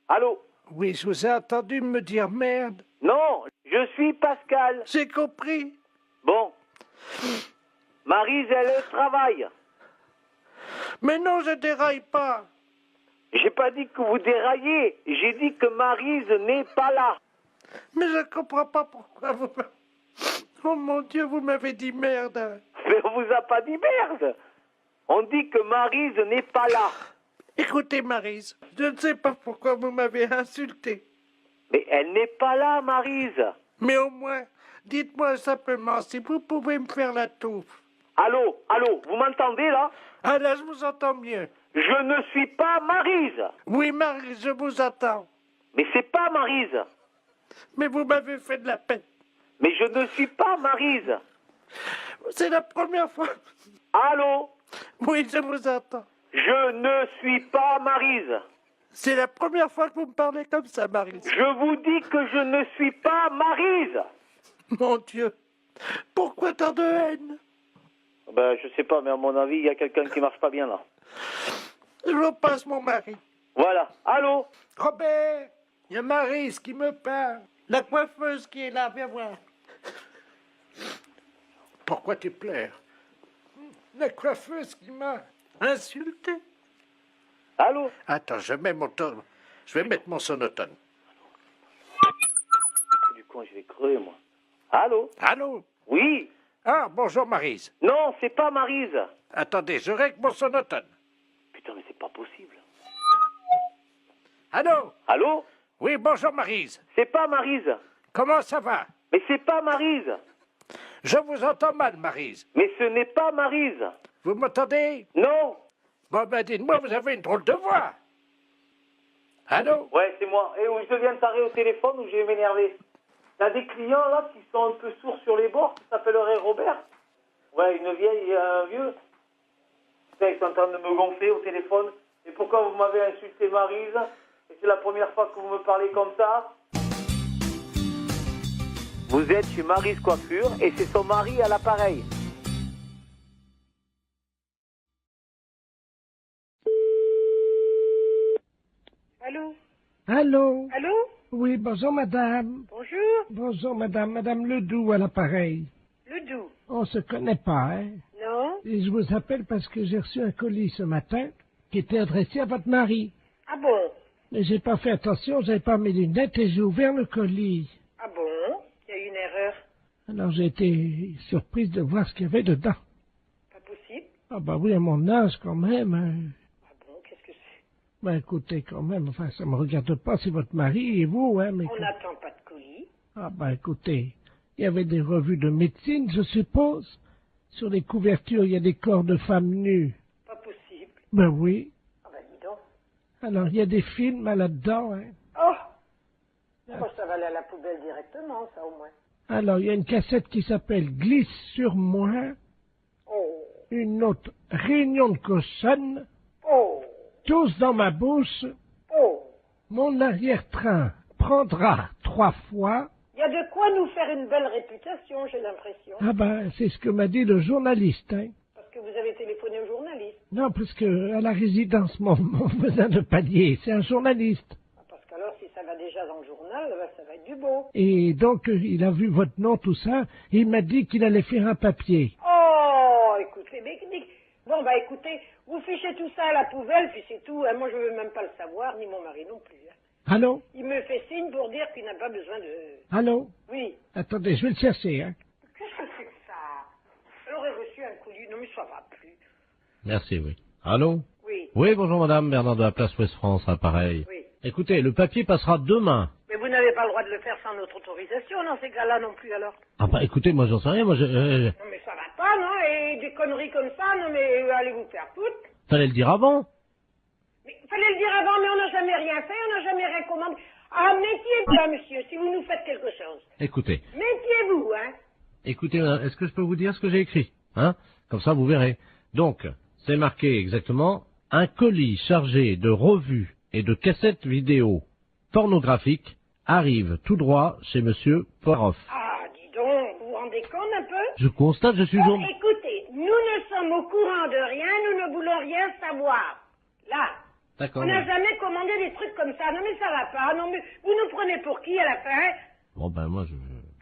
Allô? Oui, je vous ai entendu me dire merde. Non, je suis Pascal. J'ai compris. Bon. Maryse, elle travaille. Mais non, je déraille pas. J'ai pas dit que vous déraillez. J'ai dit que Maryse n'est pas là. Mais je comprends pas pourquoi vous... Oh mon Dieu, vous m'avez dit merde. Mais on vous a pas dit merde. On dit que Maryse n'est pas là. Écoutez, Maryse, je ne sais pas pourquoi vous m'avez insulté. Mais elle n'est pas là, Maryse. Mais au moins, dites-moi simplement si vous pouvez me faire la touffe. Allô, allô, vous m'entendez là? Ah là, je vous entends mieux. Je ne suis pas Maryse. Oui, Maryse, je vous attends. Mais c'est pas Maryse. Mais vous m'avez fait de la peine. Mais je ne suis pas Maryse. C'est la première fois. Allô? Oui, je vous entends. Je ne suis pas Maryse. C'est la première fois que vous me parlez comme ça, Maryse. Je vous dis que je ne suis pas Maryse. Mon Dieu, pourquoi tant de haine? Ben, je sais pas, mais à mon avis, il y a quelqu'un qui marche pas bien là. Je vous passe mon mari. Voilà. Allô? Robert, il y a Maryse qui me parle. La coiffeuse qui est là, viens voir. Pourquoi tu pleures? La coiffeuse qui m'a insulté. Allô? Attends, je vais mettre mon sonotone. Du con, je vais crever, moi. Allô? Allô? Oui? Ah, bonjour Maryse. Non, c'est pas Maryse. Attendez, je règle mon sonotone. Putain, mais c'est pas possible. Allô? Allô? Oui, bonjour Maryse. C'est pas Maryse. Comment ça va? Mais c'est pas Maryse. Je vous entends mal, Maryse. Mais ce n'est pas Maryse. Vous m'entendez? Non. Bon, ben dites-moi, vous avez une drôle de voix. Allô? Ouais, c'est moi. Et où je deviens taré au téléphone ou je vais m'énerver. Il y a des clients là qui sont un peu sourds sur les bords, qui s'appelleraient Robert. Ouais, une vieille et un vieux. Putain, ils sont en train de me gonfler au téléphone. Et pourquoi vous m'avez insulté Maryse? Et c'est la première fois que vous me parlez comme ça? Vous êtes chez Maryse Coiffure et c'est son mari à l'appareil. Allô? Allô? Allô? Oui, bonjour madame. Bonjour? Bonjour madame, madame Ledoux à l'appareil. Ledoux? On se connaît pas, hein? Non? Et je vous appelle parce que j'ai reçu un colis ce matin qui était adressé à votre mari. Ah bon? Mais j'ai pas fait attention, j'avais pas mes lunettes et j'ai ouvert le colis. Ah bon? Il y a eu une erreur. Alors j'ai été surprise de voir ce qu'il y avait dedans. Pas possible? Ah bah oui, à mon âge quand même. Hein. Ah bon, qu'est-ce que c'est? Ben écoutez, quand même, enfin ça me regarde pas, c'est votre mari et vous, hein, mais... On n'attend pas de colis. Ah ben écoutez, il y avait des revues de médecine, je suppose. Sur les couvertures, il y a des corps de femmes nues. Pas possible. Ben oui. Ah ben dis donc. Alors il y a des films là-dedans, hein. Oh! Moi, ça va aller à la poubelle directement, ça au moins. Alors il y a une cassette qui s'appelle Glisse sur moi. Oh! Une autre, Réunion de cochonne. Oh! Tous dans ma bouche. Oh! Mon arrière-train prendra 3 fois. Il y a de quoi nous faire une belle réputation, j'ai l'impression. Ah ben, c'est ce que m'a dit le journaliste, hein. Parce que vous avez téléphoné au journaliste. Non, parce que à la résidence, mon voisin de palier, c'est un journaliste. Parce qu'alors, si ça va déjà dans le journal, ben, ça va être du beau. Et donc, il a vu votre nom, tout ça, et il m'a dit qu'il allait faire un papier. Oh, écoutez, mais bon, Bon, bah écoutez, vous fichez tout ça à la poubelle, puis c'est tout. Hein. Moi, je veux même pas le savoir, ni mon mari non plus. Hein. Allô? Il me fait signe pour dire qu'il n'a pas besoin de... Allô? Oui. Attendez, je vais le chercher, hein. Qu'est-ce que c'est que ça? Elle aurait reçu un coup du... Non, mais ça va plus. Merci, oui. Allô? Oui. Oui, bonjour madame, Bernard de la place Ouest France, appareil. Oui. Écoutez, le papier passera demain. Mais vous n'avez pas le droit de le faire sans notre autorisation, dans ces cas-là non plus, alors. Ah bah écoutez, moi j'en sais rien, moi je... Non, mais ça va pas, non? Et des conneries comme ça, non, mais allez vous faire foutre. Fallait le dire avant. Mais fallait le dire avant, mais on n'a jamais rien fait, on n'a jamais rien commandé. Ah, méfiez-vous, là, monsieur, si vous nous faites quelque chose. Écoutez, Méfiez-vous, hein. écoutez madame, est-ce que je peux vous dire ce que j'ai écrit? Hein? Comme ça vous verrez. Donc, c'est marqué exactement, un colis chargé de revues et de cassettes vidéo pornographiques arrive tout droit chez monsieur Poiroff. Ah, dis donc, vous vous rendez compte un peu? Je constate, je suis Bon, journaliste. écoutez, nous ne sommes au courant de rien, nous ne voulons rien savoir. Là. D'accord. On n'a jamais commandé des trucs comme ça. Non, mais ça va pas. Non, mais vous nous prenez pour qui à la fin? Bon ben moi je...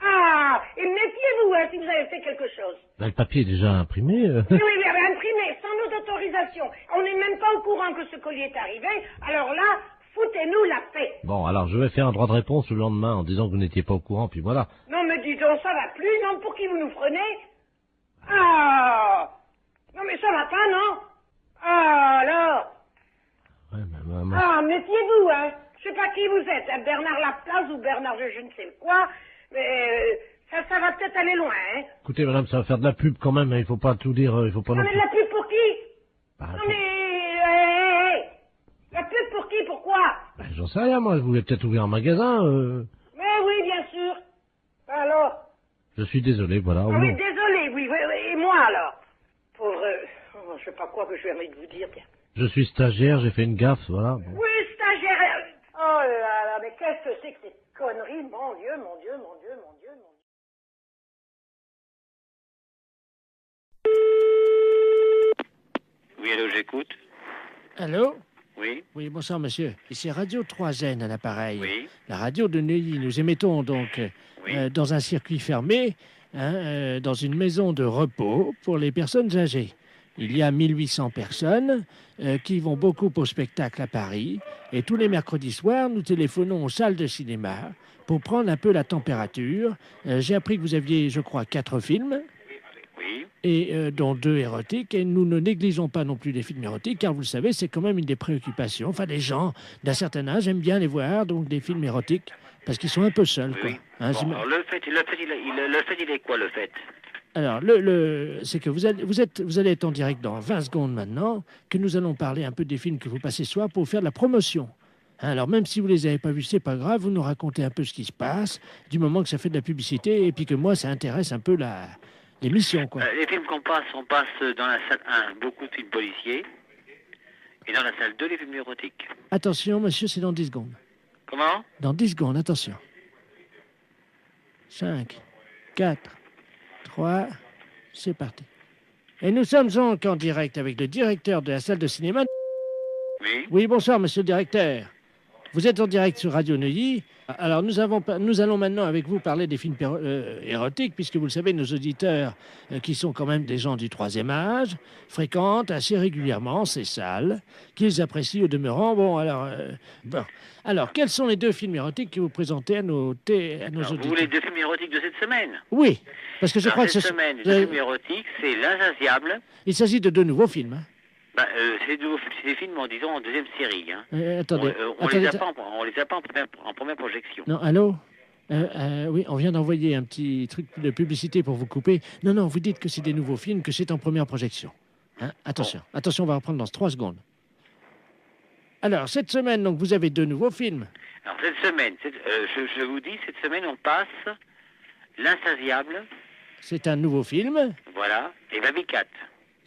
Ah, et méfiez-vous, hein, si vous avez fait quelque chose. Ben, le papier est déjà imprimé. Oui, oui, mais imprimé, sans notre autorisation. On n'est même pas au courant que ce colis est arrivé. Alors là, foutez-nous la paix. Bon, alors je vais faire un droit de réponse le lendemain en disant que vous n'étiez pas au courant, puis voilà. Non, mais dis donc, ça va plus, non? Pour qui vous nous prenez? Ah! Non, mais ça va pas, non? Ah, alors? Ouais, mais, Ah, méfiez-vous, hein. Je sais pas qui vous êtes, hein, Bernard Laplace ou Bernard je ne sais quoi, mais ça va peut-être aller loin, hein. Écoutez madame, ça va faire de la pub quand même, hein, il faut pas tout dire, il faut pas Non, non mais plus... la pub pour qui? Bah, Non, mais... La pub pour qui? Pourquoi? ben, j'en sais rien, moi, je voulais peut-être ouvrir un magasin, Mais oui, bien sûr. Alors? Je suis désolé, voilà. Ah oui, désolé, oui, oui, oui, et moi, alors? Pauvre... je sais pas quoi que je vais envie de vous dire, tiens. Je suis stagiaire, j'ai fait une gaffe, voilà. Bon. Oui, stagiaire. Oh là là, mais qu'est-ce que c'est que ces conneries? Mon Dieu, mon Dieu, mon Dieu, mon Dieu, mon Dieu. Oui, allô, j'écoute. Allô? Oui. Oui, bonsoir, monsieur. Ici Radio 3N à l'appareil. Oui. La radio de Neuilly. Nous émettons donc dans un circuit fermé, hein, dans une maison de repos pour les personnes âgées. Il y a 1800 personnes qui vont beaucoup au spectacle à Paris. Et tous les mercredis soirs, nous téléphonons aux salles de cinéma pour prendre un peu la température. J'ai appris que vous aviez, je crois, 4 films. Oui. Et dont 2 érotiques. Et nous ne négligeons pas non plus les films érotiques, car vous le savez, c'est quand même une des préoccupations. Enfin, les gens d'un certain âge aiment bien les voir, donc des films érotiques, parce qu'ils sont un peu seuls, quoi. Oui. Hein, Bon, alors, le fait, il est quoi, le fait? Alors, c'est que vous allez être en direct dans 20 secondes maintenant, que nous allons parler un peu des films que vous passez ce soir pour faire de la promotion. Hein, alors, même si vous les avez pas vus, c'est pas grave, vous nous racontez un peu ce qui se passe, du moment que ça fait de la publicité, et puis que moi, ça intéresse un peu l'émission, quoi. Les films on passe dans la salle 1, beaucoup de films policiers, et dans la salle 2, les films érotiques. Attention, monsieur, c'est dans 10 secondes. Comment? Dans 10 secondes, attention. 5, 4, 3, c'est parti. Et nous sommes donc en direct avec le directeur de la salle de cinéma. Oui. Oui, bonsoir, monsieur le directeur. Vous êtes en direct sur Radio Neuilly. Alors, nous allons maintenant avec vous parler des films érotiques, puisque vous le savez, nos auditeurs, qui sont quand même des gens du 3e âge, fréquentent assez régulièrement ces salles, qu'ils apprécient au demeurant. Bon, alors, quels sont les 2 films érotiques que vous présentez à nos auditeurs? Vous voulez 2 films érotiques de cette semaine? Oui, parce que je crois que cette semaine, 2 films érotiques, c'est L'Insatiable. Il s'agit de 2 nouveaux films. Hein. C'est des films, disons, en 2e série. Hein. Attendez. On les a pas en première projection. Non, allô? Oui, on vient d'envoyer un petit truc de publicité pour vous couper. Non, vous dites que c'est des nouveaux films, que c'est en première projection. Hein? Attention, attention, on va reprendre dans 3 secondes. Alors, cette semaine, donc, vous avez 2 nouveaux films. Alors, cette semaine, je vous dis, cette semaine, on passe L'Insatiable. C'est un nouveau film. Voilà, et Baby-Cat.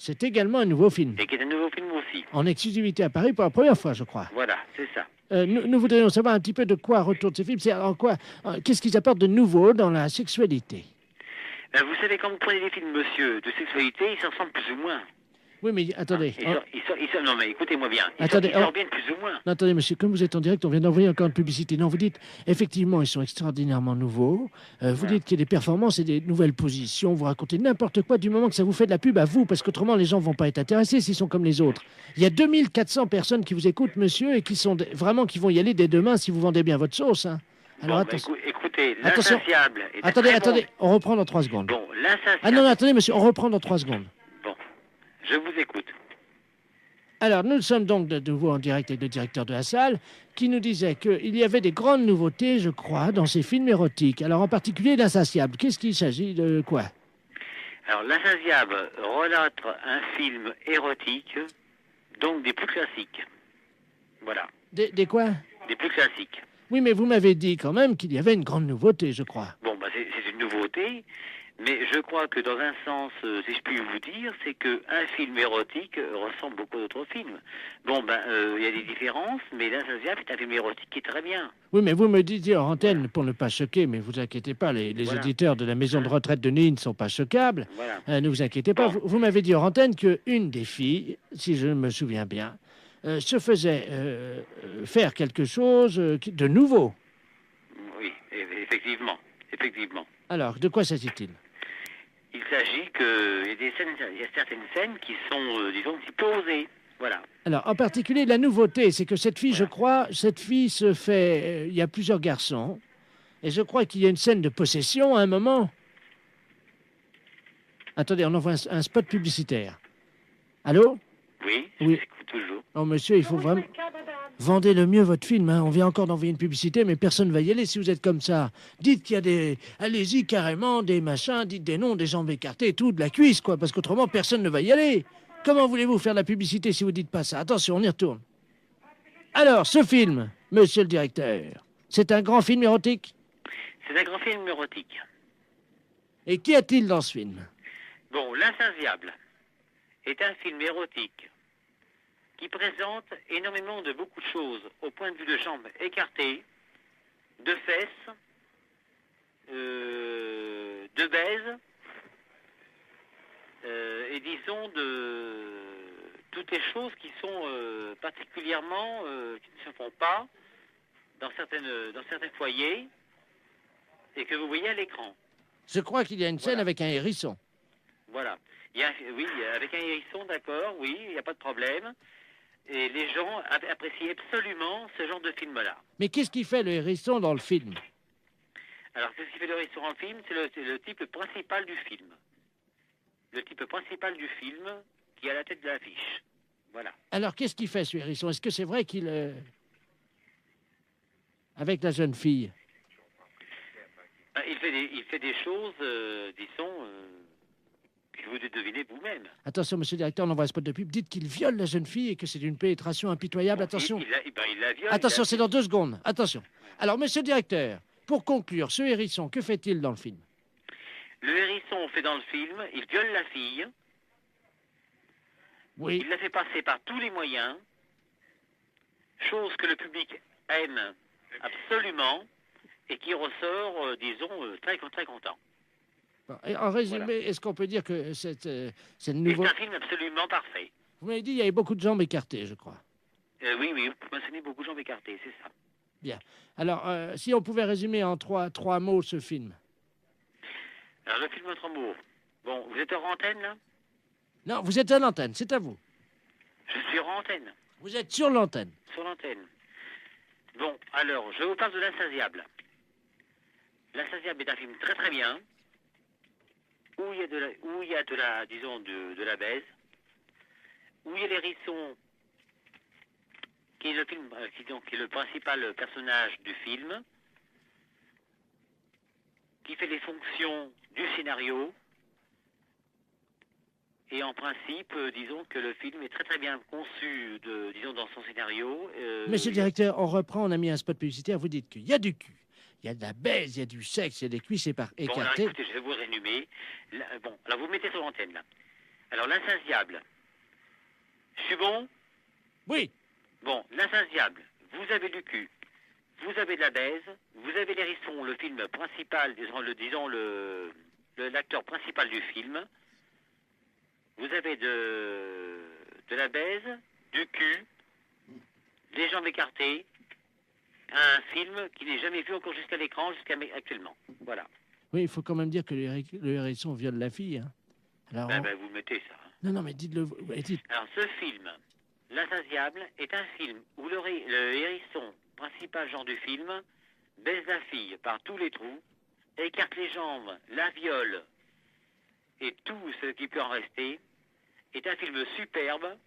C'est également un nouveau film. Et qui est un nouveau film aussi. En exclusivité à Paris pour la première fois, je crois. Voilà, c'est ça. Nous voudrions savoir un petit peu de quoi retournent ces films. C'est en quoi, qu'est-ce qu'ils apportent de nouveau dans la sexualité? Vous savez, quand vous prenez des films, monsieur, de sexualité, ils s'en ressemblent plus ou moins. Oui, mais attendez. Non, mais écoutez-moi bien. Attendez, Ils reviennent plus ou moins. Non, attendez, monsieur, comme vous êtes en direct, on vient d'envoyer encore une publicité. Non, vous dites, effectivement, ils sont extraordinairement nouveaux. Vous dites qu'il y a des performances et des nouvelles positions. Vous racontez n'importe quoi du moment que ça vous fait de la pub à vous, parce qu'autrement, les gens vont pas être intéressés s'ils sont comme les autres. Il y a 2400 personnes qui vous écoutent, monsieur, et qui sont vraiment qui vont y aller dès demain si vous vendez bien votre sauce. Hein. Alors, Bon, attention. écoutez, Attention. l'insatiable est un Attendez, très attendez, bon- on reprend dans 3 secondes. Bon, l'insatiable... Ah non, non, attendez, monsieur, on reprend dans 3 secondes. Bon, je vous écoute. Alors, nous sommes donc de nouveau en direct avec le directeur de la salle, qui nous disait qu'il y avait des grandes nouveautés, je crois, dans ces films érotiques. Alors, en particulier, l'Insatiable. Qu'est-ce qu'il s'agit de quoi? Alors, l'insatiable relate un film érotique, donc des plus classiques. Voilà, Des quoi? des plus classiques. Oui, mais vous m'avez dit quand même qu'il y avait une grande nouveauté, je crois. Bon, bah, c'est une nouveauté, mais je crois que dans un sens, si je puis vous dire, c'est qu'un film érotique ressemble beaucoup à d'autres films. Bon, ben, il y a des différences, mais l'insatiable est un film érotique qui est très bien. Oui, mais vous me disiez en antenne, pour ne pas choquer, mais vous inquiétez pas, les Voilà. auditeurs de la maison de retraite de Neuilly ne sont pas choquables. Voilà. Ne vous inquiétez pas. Vous m'avez dit en antenne qu'une des filles, si je me souviens bien, se faisait faire quelque chose de nouveau. Oui, effectivement, effectivement. Alors, de quoi s'agit-il? Il s'agit qu'il y a certaines scènes qui sont, disons, un petit peu osées. Voilà. Alors, en particulier, la nouveauté, c'est que cette fille, je crois, cette fille se fait... il y a plusieurs garçons, et je crois qu'il y a une scène de possession à un moment. Attendez, on envoie un spot publicitaire. Allô? Oui, Oui. j'écoute toujours. Oh, monsieur, il faut vraiment... Vendez le mieux votre film. Hein. On vient encore d'envoyer une publicité, mais personne ne va y aller si vous êtes comme ça. Dites qu'il y a des... Allez-y carrément, des machins, dites des noms, des jambes écartées, tout, de la cuisse, quoi, parce qu'autrement, personne ne va y aller. Comment voulez-vous faire de la publicité si vous dites pas ça? Attention, on y retourne. Alors, ce film, monsieur le directeur, c'est un grand film érotique? C'est un grand film érotique. Et qu'y a-t-il dans ce film? Bon, L'Insatiable est un film érotique qui présente énormément de beaucoup de choses au point de vue de jambes écartées, de fesses, de baises, et disons de toutes les choses qui sont particulièrement, qui ne se font pas dans certains foyers et que vous voyez à l'écran. Je crois qu'il y a une scène avec un hérisson. Voilà. Oui, avec un hérisson, d'accord, oui, il n'y a pas de problème. Et les gens apprécient absolument ce genre de film-là. Mais qu'est-ce qui fait le hérisson dans le film? Alors, ce qui fait le hérisson en film, c'est le type principal du film. Le type principal du film qui est à la tête de l'affiche. Voilà. Alors, qu'est-ce qu'il fait, ce hérisson? Est-ce que c'est vrai qu'il... Avec la jeune fille? Il fait des choses, disons, que vous devinez vous-même. Attention, monsieur le directeur, on envoie un spot de pub. Dites qu'il viole la jeune fille et que c'est d'une pénétration impitoyable. Attention. Il la viole. Attention, c'est dans 2 secondes. Attention. Alors, monsieur le directeur, pour conclure, ce hérisson, que fait-il dans le film? Le hérisson fait dans le film, il viole la fille. Oui. Il la fait passer par tous les moyens, chose que le public aime absolument et qui ressort, disons, très content. Et en résumé, Voilà. est-ce qu'on peut dire que c'est le C'est nouveau... un film absolument parfait. Vous m'avez dit qu'il y avait beaucoup de jambes écartées, je crois. Oui, vous mentionnez beaucoup de jambes écartées, c'est ça. Bien. Alors, si on pouvait résumer en trois mots ce film. Alors, le film Notre Amour. Bon, vous êtes en antenne, là? Non, vous êtes à l'antenne, c'est à vous. Je suis en antenne. Vous êtes sur l'antenne. Sur l'antenne. Bon, alors, je vous parle de L'Insatiable. L'Insatiable est un film très très bien, où il y a de la, disons, de la baise, où il y a l'hérisson, qui est qui est le principal personnage du film, qui fait les fonctions du scénario, et en principe, disons que le film est très très bien conçu, disons, dans son scénario. Monsieur le directeur, on reprend, on a mis un spot publicitaire, vous dites qu'il y a du cul, il y a de la baise, il y a du sexe, il y a des cuisses Bon, alors écartées. écoutez, je vais vous résumer. Bon, alors vous mettez sur l'antenne, là. Alors, L'Insatiable. Je suis bon? Oui. Bon, L'Insatiable, vous avez du cul, vous avez de la baise, vous avez l'hérisson, le film principal, disons l'acteur principal du film. vous avez de la baise, du cul, des jambes écartées, un film qui n'est jamais vu encore jusqu'à l'écran, jusqu'à actuellement. Voilà. Oui, il faut quand même dire que le hérisson viole la fille. Hein. Alors, vous le mettez ça. Non, non, mais dites-le. Dites. Alors, ce film, L'Insatiable, est un film où le hérisson, principal genre du film, baise la fille par tous les trous, écarte les jambes, la viole et tout ce qui peut en rester, est un film superbe,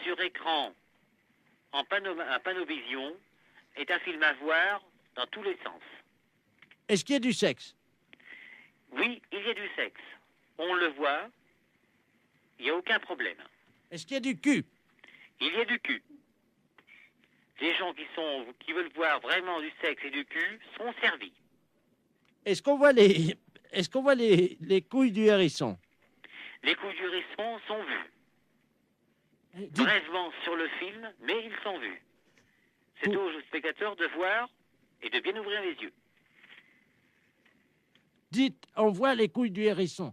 sur écran, en panovision, est un film à voir dans tous les sens. Est-ce qu'il y a du sexe? Oui, il y a du sexe. On le voit, il n'y a aucun problème. Est-ce qu'il y a du cul? Il y a du cul. Les gens qui veulent voir vraiment du sexe et du cul sont servis. Est-ce qu'on voit les couilles du hérisson? Les couilles du hérisson sont vues. Brèvement sur le film, mais ils sont vus. C'est aux spectateurs de voir et de bien ouvrir les yeux. Dites, on voit les couilles du hérisson.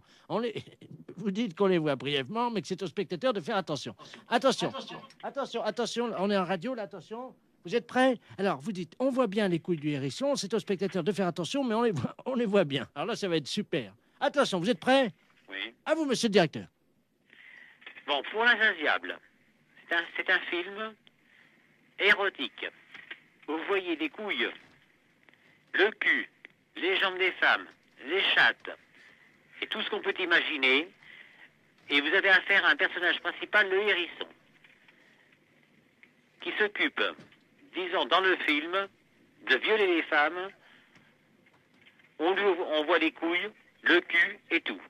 Vous dites qu'on les voit brièvement, mais que c'est aux spectateurs de faire attention. Attention, on est en radio, là, attention. Vous êtes prêts? Alors, vous dites, on voit bien les couilles du hérisson, c'est aux spectateurs de faire attention, mais on les voit bien. Alors là, ça va être super. Attention, vous êtes prêts? Oui. À vous, monsieur le directeur. Bon, pour L'Insatiable, c'est un film érotique. Vous voyez les couilles, le cul, les jambes des femmes, les chattes, et tout ce qu'on peut imaginer. Et vous avez affaire à un personnage principal, le hérisson, qui s'occupe, disons, dans le film, de violer les femmes. On voit les couilles, le cul et tout.